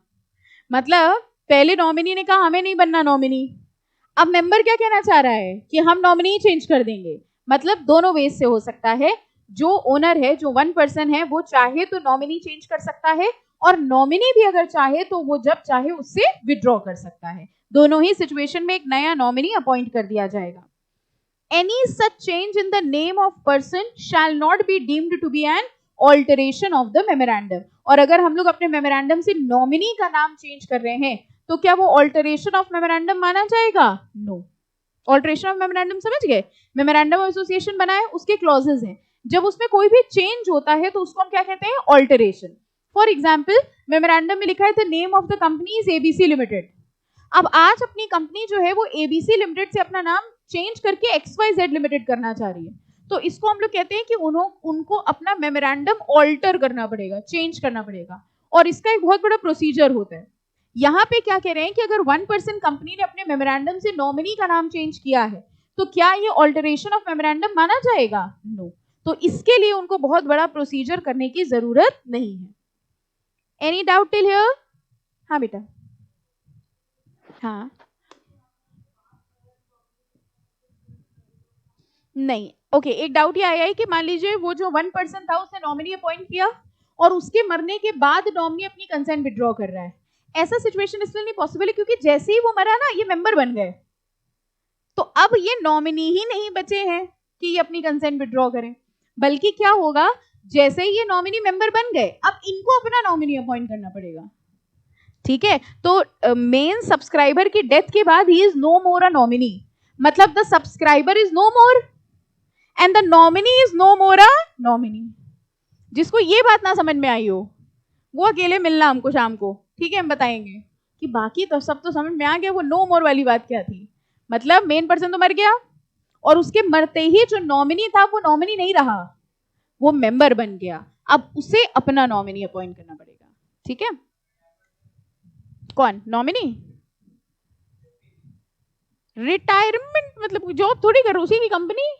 मतलब पहले नॉमिनी ने कहा हमें नहीं बनना नॉमिनी, अब मेंबर क्या कहना चाह रहा है कि हम नॉमिनी चेंज कर देंगे। मतलब दोनों वेज से हो सकता है, जो ओनर है, जो 1% है, वो चाहे तो नॉमिनी चेंज कर सकता है और नॉमिनी भी अगर चाहे तो वो जब चाहे उससे विड्रॉ कर सकता है। दोनों ही सिचुएशन में एक नया नॉमिनी अपॉइंट कर दिया जाएगा। Any such change in the name of person shall not be deemed to be an alteration of the memorandum। और अगर हम लोग अपने मेमोरेंडम से नॉमिनी का नाम चेंज कर रहे हैं तो क्या वो ऑल्टरेशन ऑफ मेमोरेंडम माना जाएगा? नो। ऑल्टरेशन ऑफ मेमोरेंडम समझ गए, मेमोरेंडम ऑफ एसोसिएशन बना है, उसके क्लॉजेज हैं, जब उसमें कोई भी चेंज होता है तो उसको हम क्या कहते हैं, ऑल्टरेशन। फॉर एग्जाम्पल मेमोरेंडम में लिखा है the name of the company is ABC limited. अब आज अपनी कंपनी जो है वो एबीसी लिमिटेड से अपना नाम चेंज करके XYZ लिमिटेड करना चाह रही है, तो इसको हम लोग कहते हैं कि उनको अपना मेमोरेंडम ऑल्टर करना पड़ेगा, चेंज करना पड़ेगा, और इसका एक बहुत बड़ा प्रोसीजर होता है। यहाँ पे क्या कह रहे हैं कि अगर 1% कंपनी ने अपने मेमोरेंडम से नॉमिनी का नाम चेंज किया है तो क्या ये ऑल्टरेशन ऑफ मेमोरेंडम माना जाएगा? नो। तो इसके लिए उनको बहुत बड़ा प्रोसीजर करने की जरूरत नहीं है। Any doubt till here? हाँ बेटा, हाँ नहीं, ओके एक डाउट ये आया है कि मान लीजिए वो जो 1% था उसने नॉमिनी अपॉइंट किया और उसके मरने के बाद नॉमिनी अपनी कंसेंट विड्रॉ कर रहा है। ऐसा सिचुएशन इसलिए नहीं पॉसिबल है क्योंकि जैसे ही वो मरा ना ये मेंबर बन गए, तो अब ये नॉमिनी ही नहीं बचे हैं कि ये अपनी कंसेंट विड्रॉ करें, बल्कि क्या होगा, जैसे ही ये नॉमिनी मेंबर बन गए अब इनको अपना नॉमिनी अपॉइंट करना पड़ेगा। ठीक है, तो मेन सब्सक्राइबर की डेथ के बाद he is no more a nominee, मतलब the subscriber is no more and the nominee is no more a nominee. जिसको ये बात ना समझ में आई हो वो अकेले मिलना हमको शाम को, ठीक है, हम बताएंगे कि बाकी तो सब तो समझ में आ गया, वो नो मोर वाली बात क्या थी। मतलब मेन पर्सन तो मर गया और उसके मरते ही जो नॉमिनी था वो नॉमिनी नहीं रहा, वो मेंबर बन गया, अब उसे अपना नॉमिनी अपॉइंट करना पड़ेगा। ठीक है, कौन नॉमिनी? रिटायरमेंट मतलब जॉब थोड़ी कर उसी की कंपनी,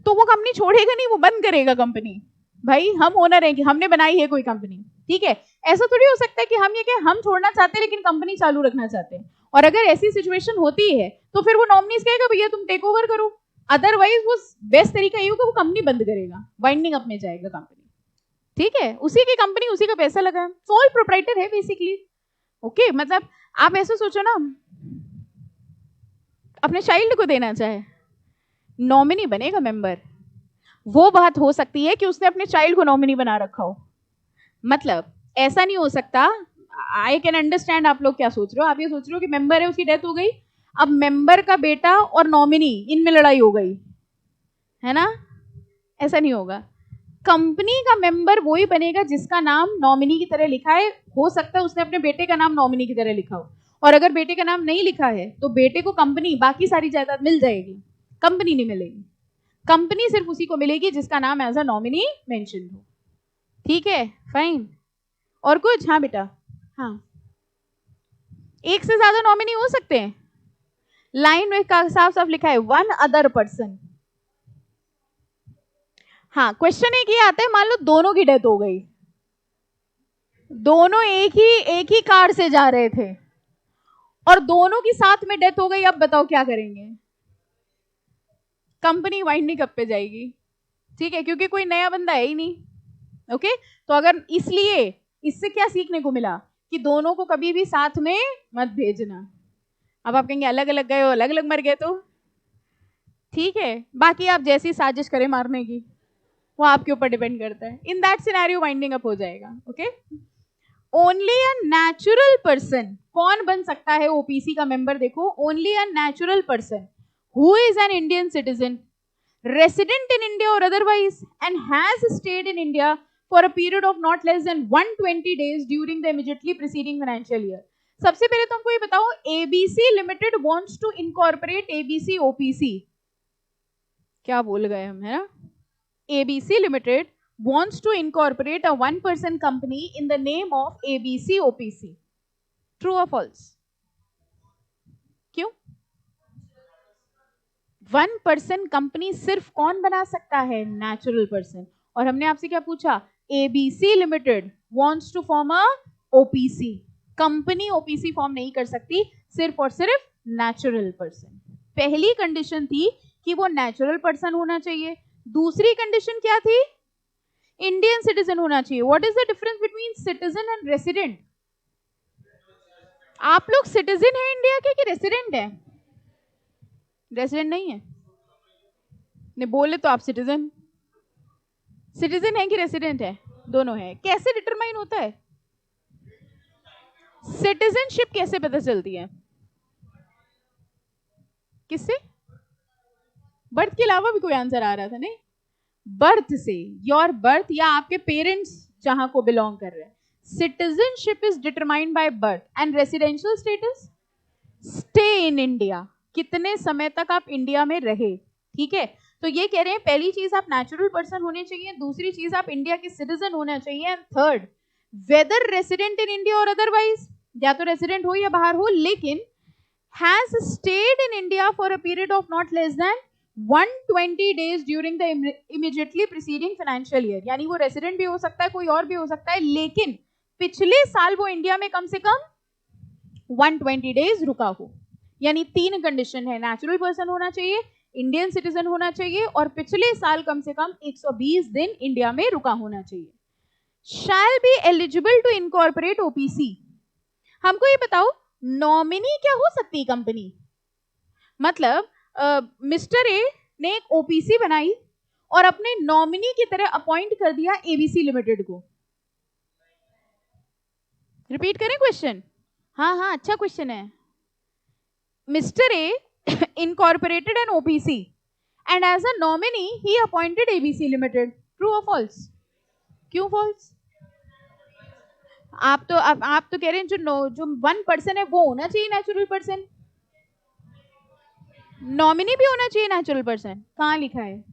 तो वो कंपनी छोड़ेगा नहीं, वो बंद करेगा कंपनी। भाई हम ओनर हैं कि हमने बनाई है कोई कंपनी, ठीक है, ऐसा थोड़ी हो सकता है कि हम ये कि हम छोड़ना चाहते हैं लेकिन कंपनी चालू रखना चाहते हैं। और अगर ऐसी सिचुएशन होती है तो फिर वो नॉमिनीज कहेगा भैया तुम टेक ओवर करो, अदरवाइज वो बेस्ट तरीका ये होगा वो कंपनी बंद करेगा, वाइंडिंग अप में जाएगा कंपनी। ठीक है, उसी की कंपनी, उसी का पैसा लगा है, सोल प्रोप्राइटर है बेसिकली। ओके, मतलब आप ऐसा सोचो ना, अपने चाइल्ड को देना चाहे, नॉमिनी बनेगा मेंबर। वो बात हो सकती है कि उसने अपने चाइल्ड को नॉमिनी बना रखा हो, मतलब ऐसा नहीं हो सकता। आई कैन अंडरस्टैंड आप लोग क्या सोच रहे हो, आप ये सोच रहे हो कि मेंबर है उसकी डेथ हो गई, अब मेंबर का बेटा और नॉमिनी, इनमें लड़ाई हो गई, है ना? ऐसा नहीं होगा। कंपनी का मेंबर वही बनेगा जिसका नाम नॉमिनी की तरह लिखा है। हो सकता है उसने अपने बेटे का नाम नॉमिनी की तरह लिखा हो, और अगर बेटे का नाम नहीं लिखा है तो बेटे को कंपनी बाकी सारी जायदाद मिल जाएगी, कंपनी नहीं मिलेगी। कंपनी सिर्फ उसी को मिलेगी जिसका नाम एज अ नॉमिनी मेंशन हो। ठीक है, फाइन। और कुछ? हाँ बेटा। हाँ, एक से ज्यादा नॉमिनी हो सकते हैं। लाइन में साफ साफ लिखा है वन अदर पर्सन। हाँ, क्वेश्चन एक ये आता है, मान लो दोनों की डेथ हो गई, दोनों एक ही कार से जा रहे थे और दोनों की साथ में डेथ हो गई, अब बताओ क्या करेंगे? कंपनी वाइंडिंग अप पे जाएगी, ठीक है, क्योंकि कोई नया बंदा है ही नहीं। ओके, तो अगर इसलिए इससे क्या सीखने को मिला कि दोनों को कभी भी साथ में मत भेजना। अब आप कहेंगे अलग अलग गए हो, अलग अलग मर गए तो ठीक है, बाकी आप जैसी साजिश करें मारने की वो आपके ऊपर डिपेंड करता है। In that scenario winding up हो जाएगा। Okay, only a natural person, कौन बन सकता है ओपीसी का मेंबर? देखो, only a natural person who is an Indian citizen, resident in India or otherwise, and has stayed in India for a period of not less than 120 days during the immediately preceding financial year. सबसे पहले तो हमको ये बताओ, ABC Limited wants to incorporate ABC OPC, क्या बोल गए हम, है ना? ABC Limited wants to incorporate a one-person company in the name of ABC OPC. True or false? क्यों? वन पर्सन कंपनी सिर्फ कौन बना सकता है? Natural person. और हमने आपसे क्या पूछा? ABC limited wants to form a OPC. Company OPC form नहीं कर सकती, सिर्फ और सिर्फ नेचुरल पर्सन। पहली कंडीशन थी कि वो नेचुरल पर्सन होना चाहिए, दूसरी कंडीशन क्या थी? इंडियन सिटीजन होना चाहिए। What is the difference between citizen and resident? आप लोग सिटीजन है इंडिया के कि रेसिडेंट है? रेसिडेंट नहीं है, नहीं बोले तो आप सिटीजन। सिटीजन है कि रेसिडेंट है? दोनों है। कैसे डिटरमाइन होता है? सिटीजनशिप कैसे पता चलती है? किससे? बर्थ के अलावा भी कोई आंसर आ रहा था? नहीं, बर्थ से, योर बर्थ या आपके पेरेंट्स जहां को बिलोंग कर रहे हैं। Citizenship is determined by birth and residential status, stay in India, कितने समय तक आप इंडिया में रहे। ठीक है, तो ये कह रहे हैं पहली चीज आप नेचुरल पर्सन होने चाहिए, दूसरी चीज आप इंडिया के सिटीजन होना चाहिए, and third whether resident in India और अदरवाइज, या तो रेसिडेंट हो या बाहर हो, लेकिन has stayed in India for a period of not less than 120 days during the immediately preceding financial year। यानी वो रेसिडेंट भी हो सकता है, कोई और भी हो सकता है, लेकिन पिछले साल वो इंडिया में कम से कम 120 days रुका हो। यानी तीन कंडीशन है, नेचुरल पर्सन होना चाहिए, इंडियन सिटीजन होना चाहिए, और पिछले साल कम से कम 120 दिन इंडिया में रुका होना चाहिए। Shall be eligible to incorporate OPC. हमको ये बताओ, नॉमिनी क्या हो सकती है कंपनी? मतलब मिस्टर ए ने एक ओपीसी बनाई और अपने नॉमिनी की तरह अपॉइंट कर दिया एबीसी लिमिटेड को। रिपीट करें क्वेश्चन? हाँ हाँ, अच्छा क्वेश्चन है। Mister A incorporated an OPC and as a nominee he appointed ABC Limited. True or false? क्यों false? आप तो कह रहे हैं जो वन पर्सन है वो होना चाहिए नेचुरल पर्सन, नॉमिनी भी होना चाहिए नेचुरल पर्सन। कहाँ लिखा है?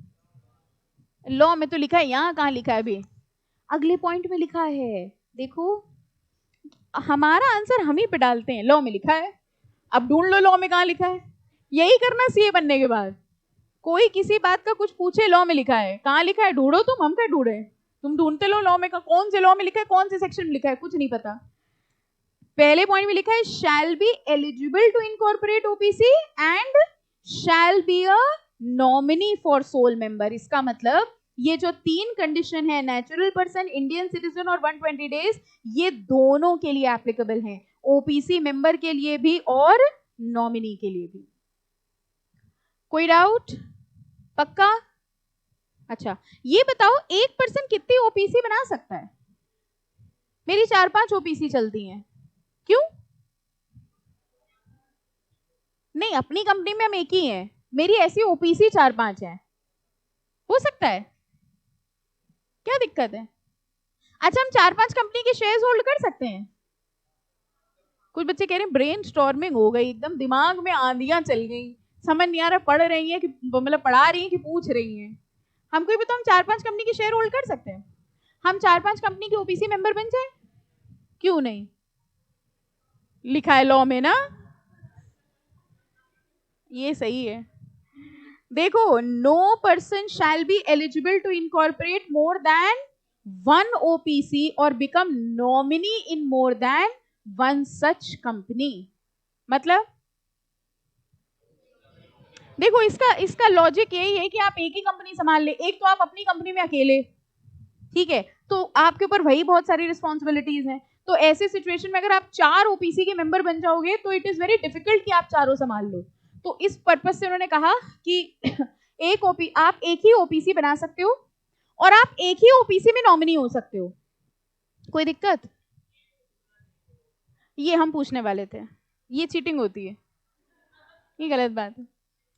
लॉ में तो लिखा है, यहाँ कहाँ लिखा है? अभी अगले पॉइंट में लिखा है। देखो, हमारा आंसर हम ही पे डालते हैं, लॉ में लिखा है। अब ढूंढ लो लॉ में कहाँ लिखा है। यही करना सीए बनने के बाद, कोई किसी बात का कुछ पूछे, लॉ में लिखा है, कहाँ लिखा है ढूंढो तुम, हम क्या ढूंढे? तुम ढूंढते लो लॉ में, कौन से लॉ में लिखा है, कौन से सेक्शन में लिखा है, कुछ नहीं पता। पहले पॉइंट में लिखा है shall be eligible to incorporate OPC and shall be a nominee for sole member. इसका मतलब ये जो तीन कंडीशन है, नेचुरल पर्सन, इंडियन सिटीजन और 120 डेज, ये दोनों के लिए एप्लीकेबल हैं, ओपीसी मेंबर के लिए भी और नॉमिनी के लिए भी। कोई डाउट? पक्का? अच्छा, ये बताओ एक पर्सन कितनी ओपीसी बना सकता है? मेरी 4-5 ओपीसी चलती हैं। क्यों? नहीं, अपनी कंपनी में हम एक ही हैं, मेरी ऐसी ओपीसी 4-5 है, हो सकता है, क्या दिक्कत है? अच्छा, हम 4-5 कंपनी के शेयर्स होल्ड कर सकते हैं? कुछ बच्चे कह रहे हैं ब्रेन स्टॉर्मिंग हो गई, एकदम दिमाग में आंधियां चल गई, समझ नहीं आ रहा पढ़ रही है कि मतलब पढ़ा रही है कि पूछ रही है। हमको ये बताओ, हम 4-5 कंपनी के शेयर होल्ड कर सकते हैं? हम 4-5 कंपनी के ओपीसी मेंबर बन जाए? क्यों नहीं? लिखा है लॉ में ना, ये सही है। देखो, no person shall be eligible to incorporate more than 1 OPC और become nominee in more than 1 such company. मतलब देखो, इसका इसका लॉजिक यही है कि आप एक ही कंपनी संभाल ले। एक तो आप अपनी कंपनी में अकेले, ठीक है, तो आपके ऊपर वही बहुत सारी रिस्पॉन्सिबिलिटीज हैं। तो ऐसे सिचुएशन में अगर आप 4 ओपीसी के मेंबर बन जाओगे तो इट इज वेरी डिफिकल्ट कि आप चारों संभाल लो। तो इस पर्पज से उन्होंने कहा कि आप एक ही ओपीसी बना सकते हो और आप एक ही ओपीसी में नॉमिनी हो सकते हो। कोई दिक्कत? ये हम पूछने वाले थे, ये चीटिंग होती है, ये गलत बात है।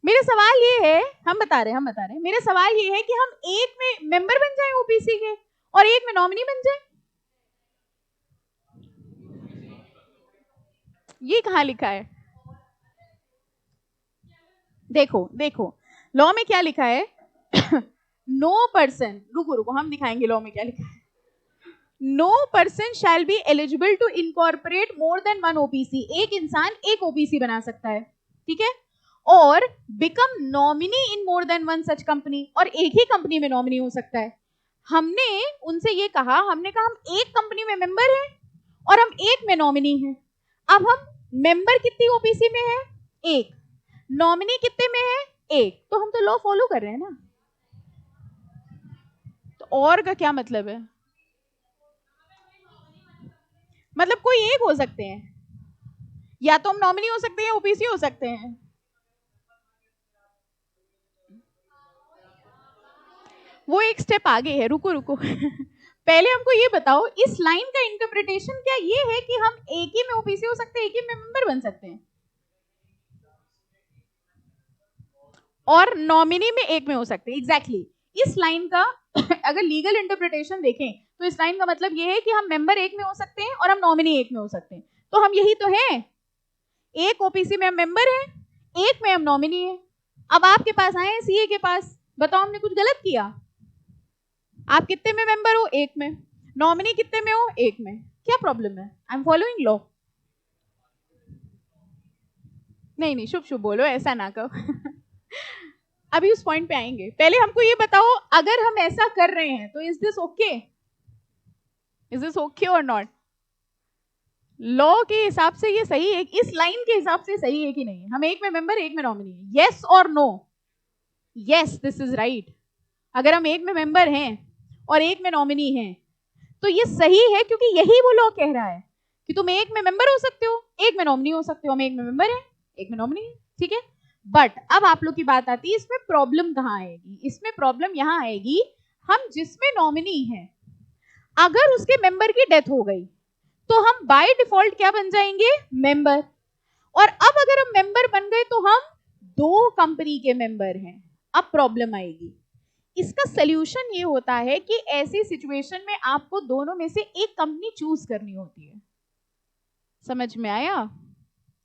मेरा सवाल ये है, हम बता रहे हैं, मेरा सवाल ये है कि हम एक में मेंबर बन जाए ओपीसी के और एक में नॉमिनी बन जाए। ये कहाँ लिखा है? देखो देखो, लॉ में क्या लिखा है? नो पर्सन, रुको हम दिखाएंगे लॉ में क्या लिखा है। No person shall be eligible to incorporate more than 1 OPC. एक इंसान एक ओपीसी बना सकता है, ठीक है, और become nominee in more than 1 such company, और एक ही कंपनी में नॉमिनी हो सकता है। हमने उनसे ये कहा, हम एक कंपनी में मेंबर हैं और हम एक में नॉमिनी हैं। अब हम मेंबर कितनी ओपीसी में है? एक। नॉमिनी कितने में है? एक। तो हम तो लॉ फॉलो कर रहे हैं ना, तो और का क्या मतलब है? मतलब कोई एक हो सकते हैं, या तो हम नॉमिनी हो सकते हैं, ओपीसी हो सकते हैं। वो एक स्टेप आगे है, रुको रुको। पहले हमको ये बताओ, इस लाइन का इंटरप्रिटेशन क्या ये है कि हम एक ही में ओपीसी हो सकते हैं, एक ही में मेंबर बन सकते हैं, और नॉमिनी में एक में हो सकते हैं? एग्जैक्टली इस लाइन का अगर लीगल इंटरप्रिटेशन देखें तो इस लाइन का मतलब ये है कि हम मेंबर एक में हो सकते हैं और हम नॉमिनी एक में हो सकते हैं। तो हम यही तो है, एक ओपीसी में हम मेंबर हैं, एक में हम नॉमिनी है। अब आपके पास आए सीए के पास, बताओ हमने कुछ गलत किया? आप कितने में मेंबर हो? एक में। नॉमिनी कितने में हो? एक में। क्या प्रॉब्लम है? I am following law. नहीं नहीं, शुभ शुभ बोलो, ऐसा ना कहो। अभी उस पॉइंट पे आएंगे, पहले हमको ये बताओ, अगर हम ऐसा कर रहे हैं तो is this okay? Is this okay और नॉट? लॉ के हिसाब से ये सही है, इस लाइन के हिसाब से सही है कि नहीं? हम एक में मेंबर, एक में नॉमिनी, यस और no? Yes, this is right. अगर हम एक में मेंबर हैं और एक में नॉमिनी हैं तो ये सही है, क्योंकि यही वो लॉ कह रहा है कि तुम एक में मेंबर हो सकते हो, एक में नॉमिनी हो सकते हो। हम एक में मेंबर हैं, एक में नॉमिनी है, ठीक है। बट अब आप लोग की बात आती है, इसमें प्रॉब्लम कहाँ आएगी? इसमें प्रॉब्लम यहाँ आएगी, हम जिसमें नॉमिनी हैं अगर उसके मेंबर की डेथ हो गई तो हम बाय डिफॉल्ट क्या बन जाएंगे? मेंबर। और अब अगर हम मेंबर बन गए तो हम 2 कंपनी के मेंबर हैं। अब प्रॉब्लम आएगी। इसका सोल्यूशन ये होता है कि ऐसी सिचुएशन में आपको दोनों में से एक कंपनी चूज करनी होती है। समझ में आया?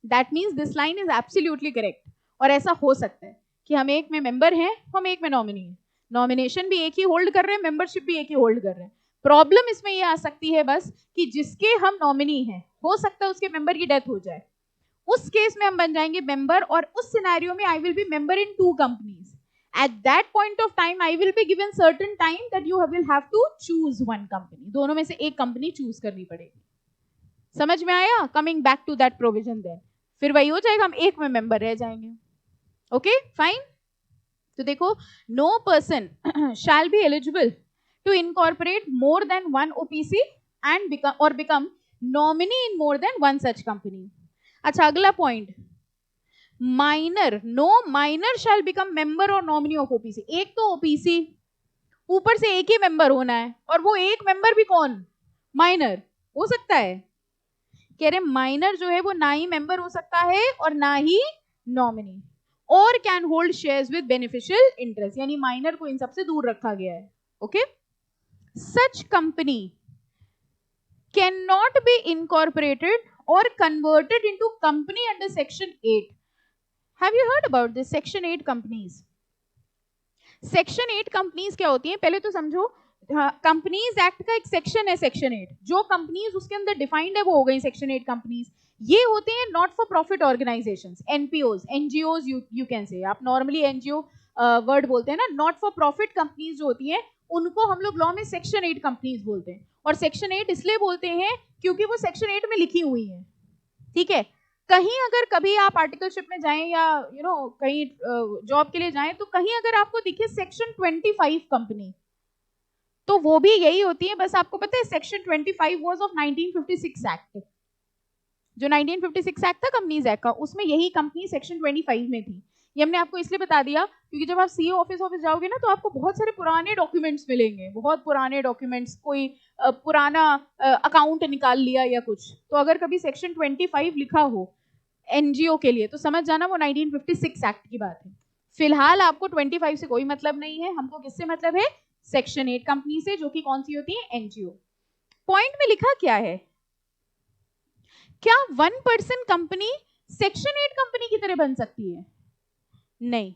That means this line is absolutely correct. और ऐसा हो सकता है कि हम एक में मेंबर हैं, हम एक में नॉमिनी हैं, नॉमिनेशन भी एक ही होल्ड कर रहे हैं, मेंबरशिप भी एक ही होल्ड कर रहे हैं। प्रॉब्लम इसमें ये आ सकती है बस कि जिसके हम नॉमिनी हैं हो सकता है उसके मेंबर की डेथ हो जाए, उस केस में हम बन जाएंगे मेंबर, और उस सिनेरियो में I will be member in 2 companies. At that point of time, I will be given certain time that you will have to choose one company. दोनों में से एक कंपनी चूज करनी पड़ेगी। समझ में आया? Coming back to that provision then, फिर वही हो जाएगा, हम एक में मेंबर रह जाएंगे। Okay fine. तो देखो, no person shall be eligible to incorporate more than 1 OPC and become nominee in more than 1 such company. अच्छा, अगला पॉइंट, minor, no minor shall become member और नॉमिनी ऑफ ओपीसी। एक तो ओपीसी, ऊपर से एक ही मेंबर होना है, और वो एक मेंबर भी कौन? माइनर हो सकता है। कह रहे माइनर जो है वो ना ही मेंबर हो सकता है और ना ही नॉमिनी, और can hold shares with beneficial interest, यानी माइनर को इन सबसे दूर रखा गया है. Okay, such company can not be incorporated और converted into company under section 8. Have you heard about this section 8 companies? Section 8 companies क्या होती हैं पहले तो समझो. कंपनीज एक्ट का एक सेक्शन है सेक्शन 8, जो कंपनीज उसके अंदर डिफाइंड है वो हो गई सेक्शन 8 कंपनीज. ये होते हैं not for profit organisations, NPOs, NGOs, you can say. आप नॉर्मली एनजीओ वर्ड बोलते हैं ना. नॉट फॉर प्रॉफिट कंपनीज जो होती हैं उनको हम लोग लॉ में सेक्शन 8 कंपनीज बोलते हैं. और सेक्शन 8 इसलिए बोलते हैं क्योंकि वो सेक्शन 8 में लिखी हुई है. ठीक है, कहीं अगर कभी आप आर्टिकलशिप में जाएं या कहीं जॉब के लिए जाएं तो कहीं अगर आपको दिखे सेक्शन 25 कंपनी, तो वो भी यही होती है. बस आपको पता है सेक्शन 25 वाज ऑफ 1956 एक्ट. जो 1956 एक्ट था कंपनीज एक्ट का, उसमें यही कंपनी सेक्शन 25 में थी. ये हमने आपको इसलिए बता दिया क्योंकि जब आप सीए ऑफिस जाओगे ना तो आपको बहुत सारे पुराने डॉक्यूमेंट्स मिलेंगे, बहुत पुराने डॉक्यूमेंट्स. कोई पुराना अकाउंट निकाल लिया या कुछ, तो अगर कभी सेक्शन 25 लिखा हो एनजीओ के लिए तो समझ जाना वो 1956 एक्ट की बात है. फिलहाल आपको 25 से कोई मतलब नहीं है. हमको किससे मतलब है? सेक्शन 8 कंपनी से, जो कि कौन सी होती है? एनजीओ. पॉइंट में लिखा क्या है? क्या 1% कंपनी सेक्शन 8 कंपनी की तरह बन सकती है? नहीं.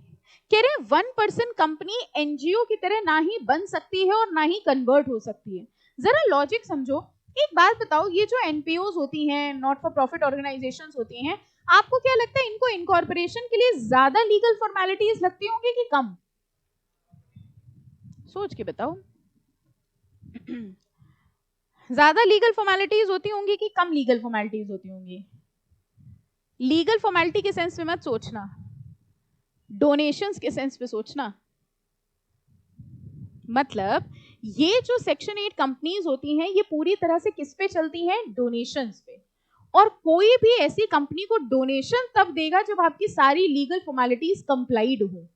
कह रहे 1% कंपनी एनजीओ की तरह ना ही बन सकती है और ना ही कन्वर्ट हो सकती है. जरा लॉजिक समझो. एक बात बताओ, ये जो एनपीओज होती हैं, नॉट फॉर प्रॉफिट ऑर्गेनाइजेशंस होती हैं, आपको क्या लगता है इनको इनकॉर्पोरेशन के लिए ज्यादा लीगल फॉर्मेलिटीज लगती होंगी कि कम? सोच के बताओ. ज्यादा लीगल फॉर्मेलिटीज होती होंगी कि कम लीगल फॉर्मेलिटीज होती होंगी? लीगल फॉर्मेलिटी के सेंस में मत सोचना, डोनेशंस के सेंस पे सोचना. मतलब ये जो सेक्शन 8 कंपनीज होती हैं ये पूरी तरह से किस पे चलती हैं? डोनेशंस पे. और कोई भी ऐसी कंपनी को डोनेशन तब देगा जब आपकी सारी लीगल फॉर्मेलिटीज कंप्लाइड हो.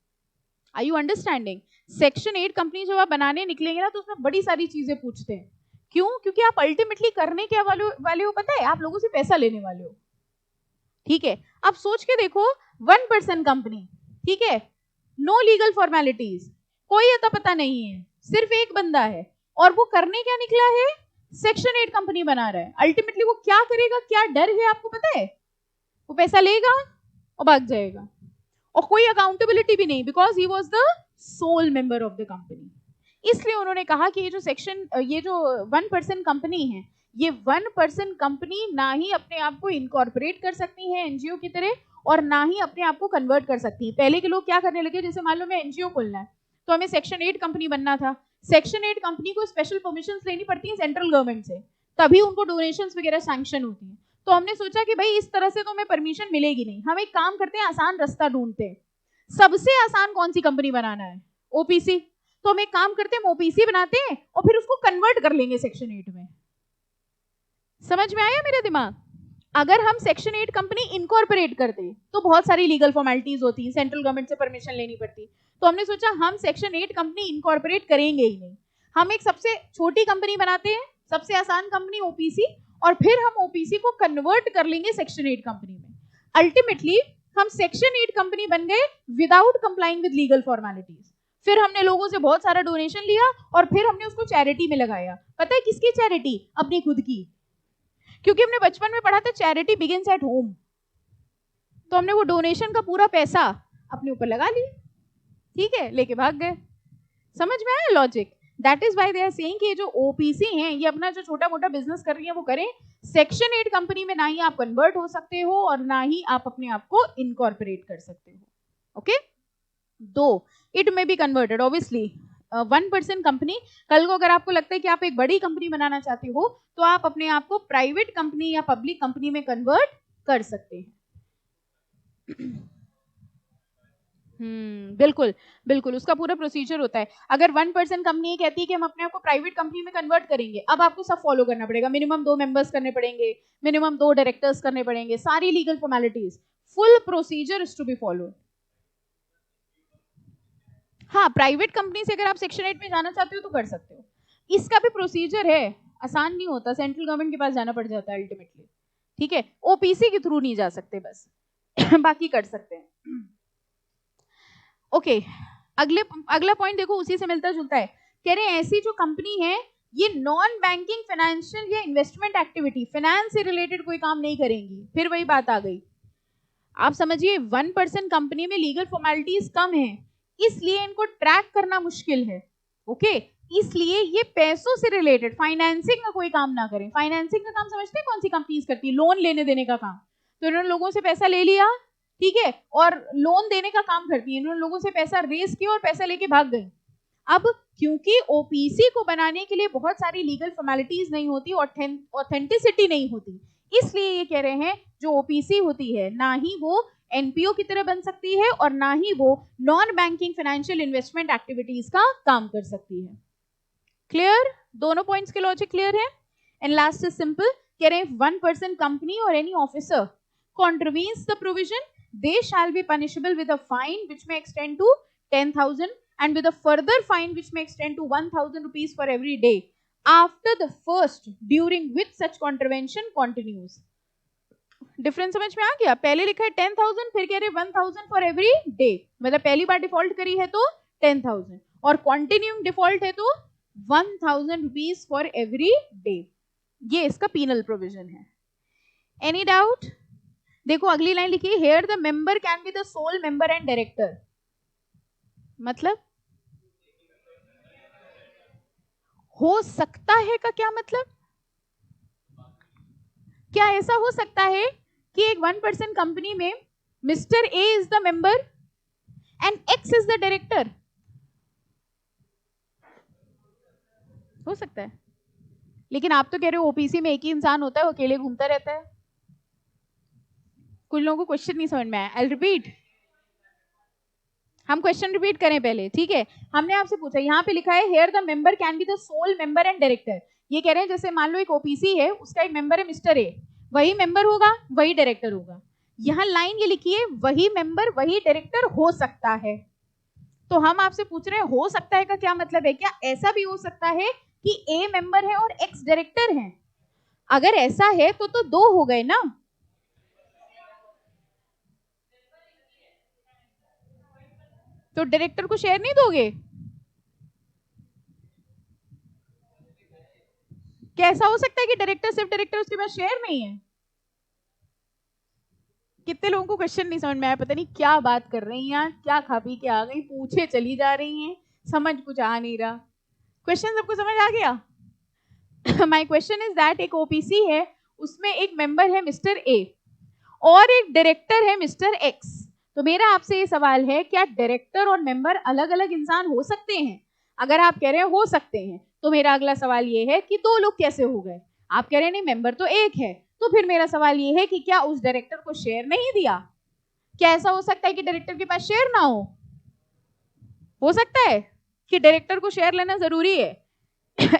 Are you understanding? Section 8 company जब आप बनाने निकलेंगे ना तो उसमें बड़ी सारी चीजें पूछते हैं. क्यों? क्योंकि आप अल्टीमेटली करने क्या वाले हो पता है? आप लोगों से पैसा लेने वाले हो. ठीक है, आप सोच के देखो, 1% कंपनी, ठीक है, नो लीगल फॉर्मेलिटीज, कोई अता पता नहीं है, सिर्फ एक बंदा है, और वो करने क्या निकला है? सेक्शन 8 कंपनी बना रहा है. अल्टीमेटली वो क्या करेगा? क्या डर है आपको पता है? वो पैसा लेगा और भाग जाएगा, और कोई अकाउंटेबिलिटी भी नहीं, because he was the sole member of the company. इसलिए उन्होंने कहा कि ये जो 1% कंपनी है, ये 1% कंपनी ना ही अपने आप को इनकॉर्पोरेट कर सकती है एनजीओ की तरह, और ना ही अपने आप को कन्वर्ट कर सकती है. पहले के लोग क्या करने लगे, जैसे मान लो मैं एनजीओ खोलना है तो हमें सेक्शन 8 कंपनी बनना था. सेक्शन 8 कंपनी को स्पेशल परमिशन लेनी पड़ती है सेंट्रल गवर्नमेंट से, तभी उनको डोनेशन वगैरह सैंक्शन होती है. तो हमने सोचा कि भाई इस तरह से तो हमें परमिशन मिलेगी नहीं, हम एक काम करते हैं, आसान रास्ता ढूंढते हैं. सबसे आसान कौन सी कंपनी बनाना है? ओपीसी. तो हम एक काम करते हैं, ओपीसी बनाते हैं और फिर उसको कन्वर्ट कर लेंगे सेक्शन 8 में. समझ में आया मेरा दिमाग? अगर हम सेक्शन 8 कंपनी इनकॉर्पोरेट करते तो बहुत सारी लीगल फॉर्मेलिटीज होती, सेंट्रल गवर्नमेंट से परमिशन लेनी पड़ती. तो हमने सोचा हम सेक्शन 8 कंपनी इनकॉर्पोरेट करेंगे ही नहीं, हम एक सबसे छोटी कंपनी बनाते हैं, सबसे आसान कंपनी ओपीसी, और फिर हम ओपीसी को कन्वर्ट कर लेंगे सेक्शन 8 कंपनी में. अल्टीमेटली हम सेक्शन 8 कंपनी बन गए without complying with legal formalities. फिर हमने लोगों से बहुत सारा डोनेशन लिया और फिर हमने उसको चैरिटी में लगाया. पता है किसकी चैरिटी? अपनी खुद की. क्योंकि हमने बचपन में पढ़ा था चैरिटी बिगिंस एट होम, तो हमने वो डोनेशन का पूरा पैसा अपने ऊपर लगा लिया. ठीक है, लेके भाग गए. समझ में आया logic? That is why they are saying कि जो ओपीसी हैं ये अपना जो छोटा मोटा बिजनेस कर रही है वो करें. सेक्शन 8 कंपनी में ना ही आप कन्वर्ट हो सकते हो और ना ही आप अपने आप को इनकॉर्पोरेट कर सकते हो. ओके, दो इट में बी कन्वर्टेड ऑब्वियसली. 1% कंपनी, कल को अगर आपको लगता है कि आप एक बड़ी कंपनी बनाना चाहते हो तो आप अपने आप को प्राइवेट कंपनी या पब्लिक कंपनी में कन्वर्ट कर सकते हैं. बिल्कुल बिल्कुल, उसका पूरा प्रोसीजर होता है. अगर 1% कंपनी कहती है कि हम अपने आप को प्राइवेट कंपनी में कन्वर्ट करेंगे, अब आपको सब फॉलो करना पड़ेगा. मिनिमम 2 मेंबर्स करने पड़ेंगे, मिनिमम 2 डायरेक्टर्स करने पड़ेंगे, सारी legal formalities, full procedure is to be followed. हाँ, प्राइवेट कंपनी से अगर आप सेक्शन 8 में जाना चाहते हो तो कर सकते हो. इसका भी प्रोसीजर है, आसान नहीं होता, सेंट्रल गवर्नमेंट के पास जाना पड़ जाता है अल्टीमेटली. ठीक है, ओपीसी के थ्रू नहीं जा सकते बस. बाकी कर सकते हैं। ओके, अगला पॉइंट देखो, उसी से मिलता जुलता है। कह रहे हैं ऐसी जो कंपनी है ये नॉन बैंकिंग फाइनेंशियल या इन्वेस्टमेंट एक्टिविटी, फाइनेंस से रिलेटेड कोई काम नहीं करेंगी। फिर वही बात आ गई, आप समझिए 1% कंपनी में लीगल फॉर्मेलिटीज कम है, इसलिए इनको ट्रैक करना मुश्किल है। ओके, इसलिए ये पैसों से रिलेटेड फाइनेंसिंग का कोई काम ना करें। फाइनेंसिंग का काम समझते हैं कौन सी कंपनीज करती है? लोन लेने देने का काम। तो इन्होंने लोगों से पैसा ले लिया, ठीक है, और लोन देने का काम करती है। इन्होंने लोगों से पैसा रेस किया और पैसा लेके भाग गए। अब क्योंकि ओपीसी को बनाने के लिए बहुत सारी लीगल फॉर्मेलिटीज नहीं होती, ऑथेंटिसिटी नहीं होती, इसलिए ये कह रहे हैं जो ओपीसी होती है ना ही वो एनपीओ की तरह बन सकती है और ना ही वो non banking financial investment activities का काम कर सकती है। क्लियर? दोनों पॉइंट्स के लॉजिक क्लियर है? एंड लास्ट इज सिंपल, कह रहे हैं 1% कंपनी और any officer contravenes the provision, they shall be punishable with a fine which may extend to 10,000 and with a further fine which may extend to 1,000 rupees for every day after the first during which such contravention continues. Difference समझ में आ गया? पहले लिखा है 10,000, फिर कह रहे 1,000 for every day, मतलब पहली बार डिफॉल्ट करी है तो 10,000 और कंटिन्यूइंग डिफॉल्ट है तो 1,000 रुपीज फॉर एवरी डे। ये इसका पीनल प्रोविजन है। Any doubt? देखो अगली लाइन लिखी है, here the member can be the sole member and director. मतलब हो सकता है का क्या मतलब? क्या ऐसा हो सकता है कि एक 1% कंपनी में mister A is the member and x is the director? हो सकता है, लेकिन आप तो कह रहे हो ओपीसी में एक ही इंसान होता है, वो अकेले घूमता रहता है। कुछ लोगों को क्वेश्चन नहीं समझ में आया। आई रिपीट, हम क्वेश्चन रिपीट करें पहले, ठीक है? हमने आपसे पूछा, यहाँ पे लिखा है here the member can be the sole member and director. ये कह रहे हैं जैसे मान लो एक ओपीसी है, उसका एक मेंबर है मिस्टर ए, वही मेंबर होगा वही डायरेक्टर होगा। यहाँ लाइन ये लिखी है वही मेंबर वही डायरेक्टर हो सकता है। तो हम आपसे पूछ रहे हैं हो सकता है का क्या मतलब है? क्या ऐसा भी हो सकता है कि ए मेंबर है और एक्स डायरेक्टर है? अगर ऐसा है तो दो हो गए ना। तो डायरेक्टर को शेयर नहीं दोगे? कैसा हो सकता है कि डायरेक्टर सिर्फ डायरेक्टर, उसके पास शेयर नहीं है? कितने लोगों को क्वेश्चन नहीं समझ में आया? पता नहीं क्या बात कर रही हैं यार, क्या खा पी के आ गई, पूछे चली जा रही हैं, समझ कुछ आ नहीं रहा। क्वेश्चन सबको समझ आ गया? माय क्वेश्चन इज दैट एक ओपीसी है, उसमें एक मेंबर है मिस्टर ए और एक डायरेक्टर है मिस्टर एक्स। तो मेरा आपसे ये सवाल है, क्या डायरेक्टर और मेंबर अलग अलग इंसान हो सकते हैं? अगर आप कह रहे हैं हो सकते हैं, तो मेरा अगला सवाल ये है कि दो लोग कैसे हो गए? आप कह रहे हैं नहीं मेंबर तो एक है, तो फिर मेरा सवाल ये है कि क्या उस डायरेक्टर को शेयर नहीं दिया? क्या ऐसा हो सकता है कि डायरेक्टर के पास शेयर ना हो सकता है कि डायरेक्टर को शेयर लेना जरूरी है?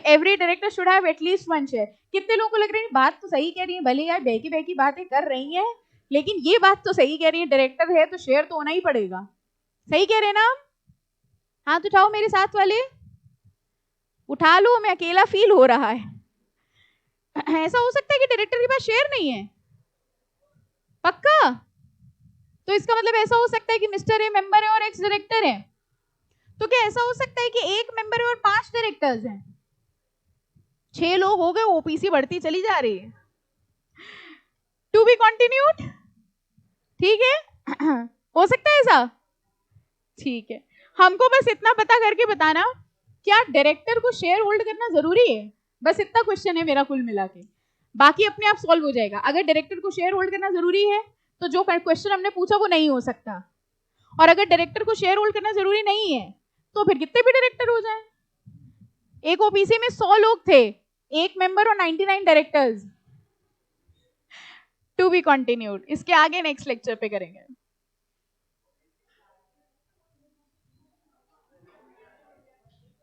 Every director should have at least one share. कितने लोगों को लग रही है बात तो सही कह रही है, भले यार बेकी बेकी बातें कर रही है, लेकिन ये बात तो सही कह रही है, डायरेक्टर है तो शेयर तो होना ही पड़ेगा। सही कह रहे हैं ना? हाथ उठाओ मेरे साथ वाले, उठा लो, मैं अकेला फील हो रहा है। ऐसा हो सकता है कि डायरेक्टर के पास शेयर नहीं है? पक्का? तो इसका मतलब ऐसा हो सकता है कि मिस्टर ए मेंबर है और एक्स डायरेक्टर है। तो क्या ऐसा हो सकता है कि एक मेंबर है और 5 डायरेक्टर्स हैं? 6 लोग हो गए, ओपीसी बढ़ती चली जा रही है। टू बी कंटिन्यूड, ठीक है? हो सकता है ऐसा? ठीक है, हमको बस इतना पता करके बताना, क्या डायरेक्टर को शेयर होल्ड करना जरूरी है? बस इतना क्वेश्चन है मेरा कुल मिला के, बाकी अपने आप सॉल्व हो जाएगा। अगर डायरेक्टर को शेयर होल्ड करना जरूरी है तो जो क्वेश्चन हमने पूछा वो नहीं हो सकता, और अगर डायरेक्टर को शेयर होल्ड करना जरूरी नहीं है तो फिर कितने भी डायरेक्टर हो जाए। एक ओपीसी में 100 लोग थे, एक मेंबर और 99 डायरेक्टर्स। टू बी कंटिन्यूड, इसके आगे नेक्स्ट लेक्चर पे करेंगे।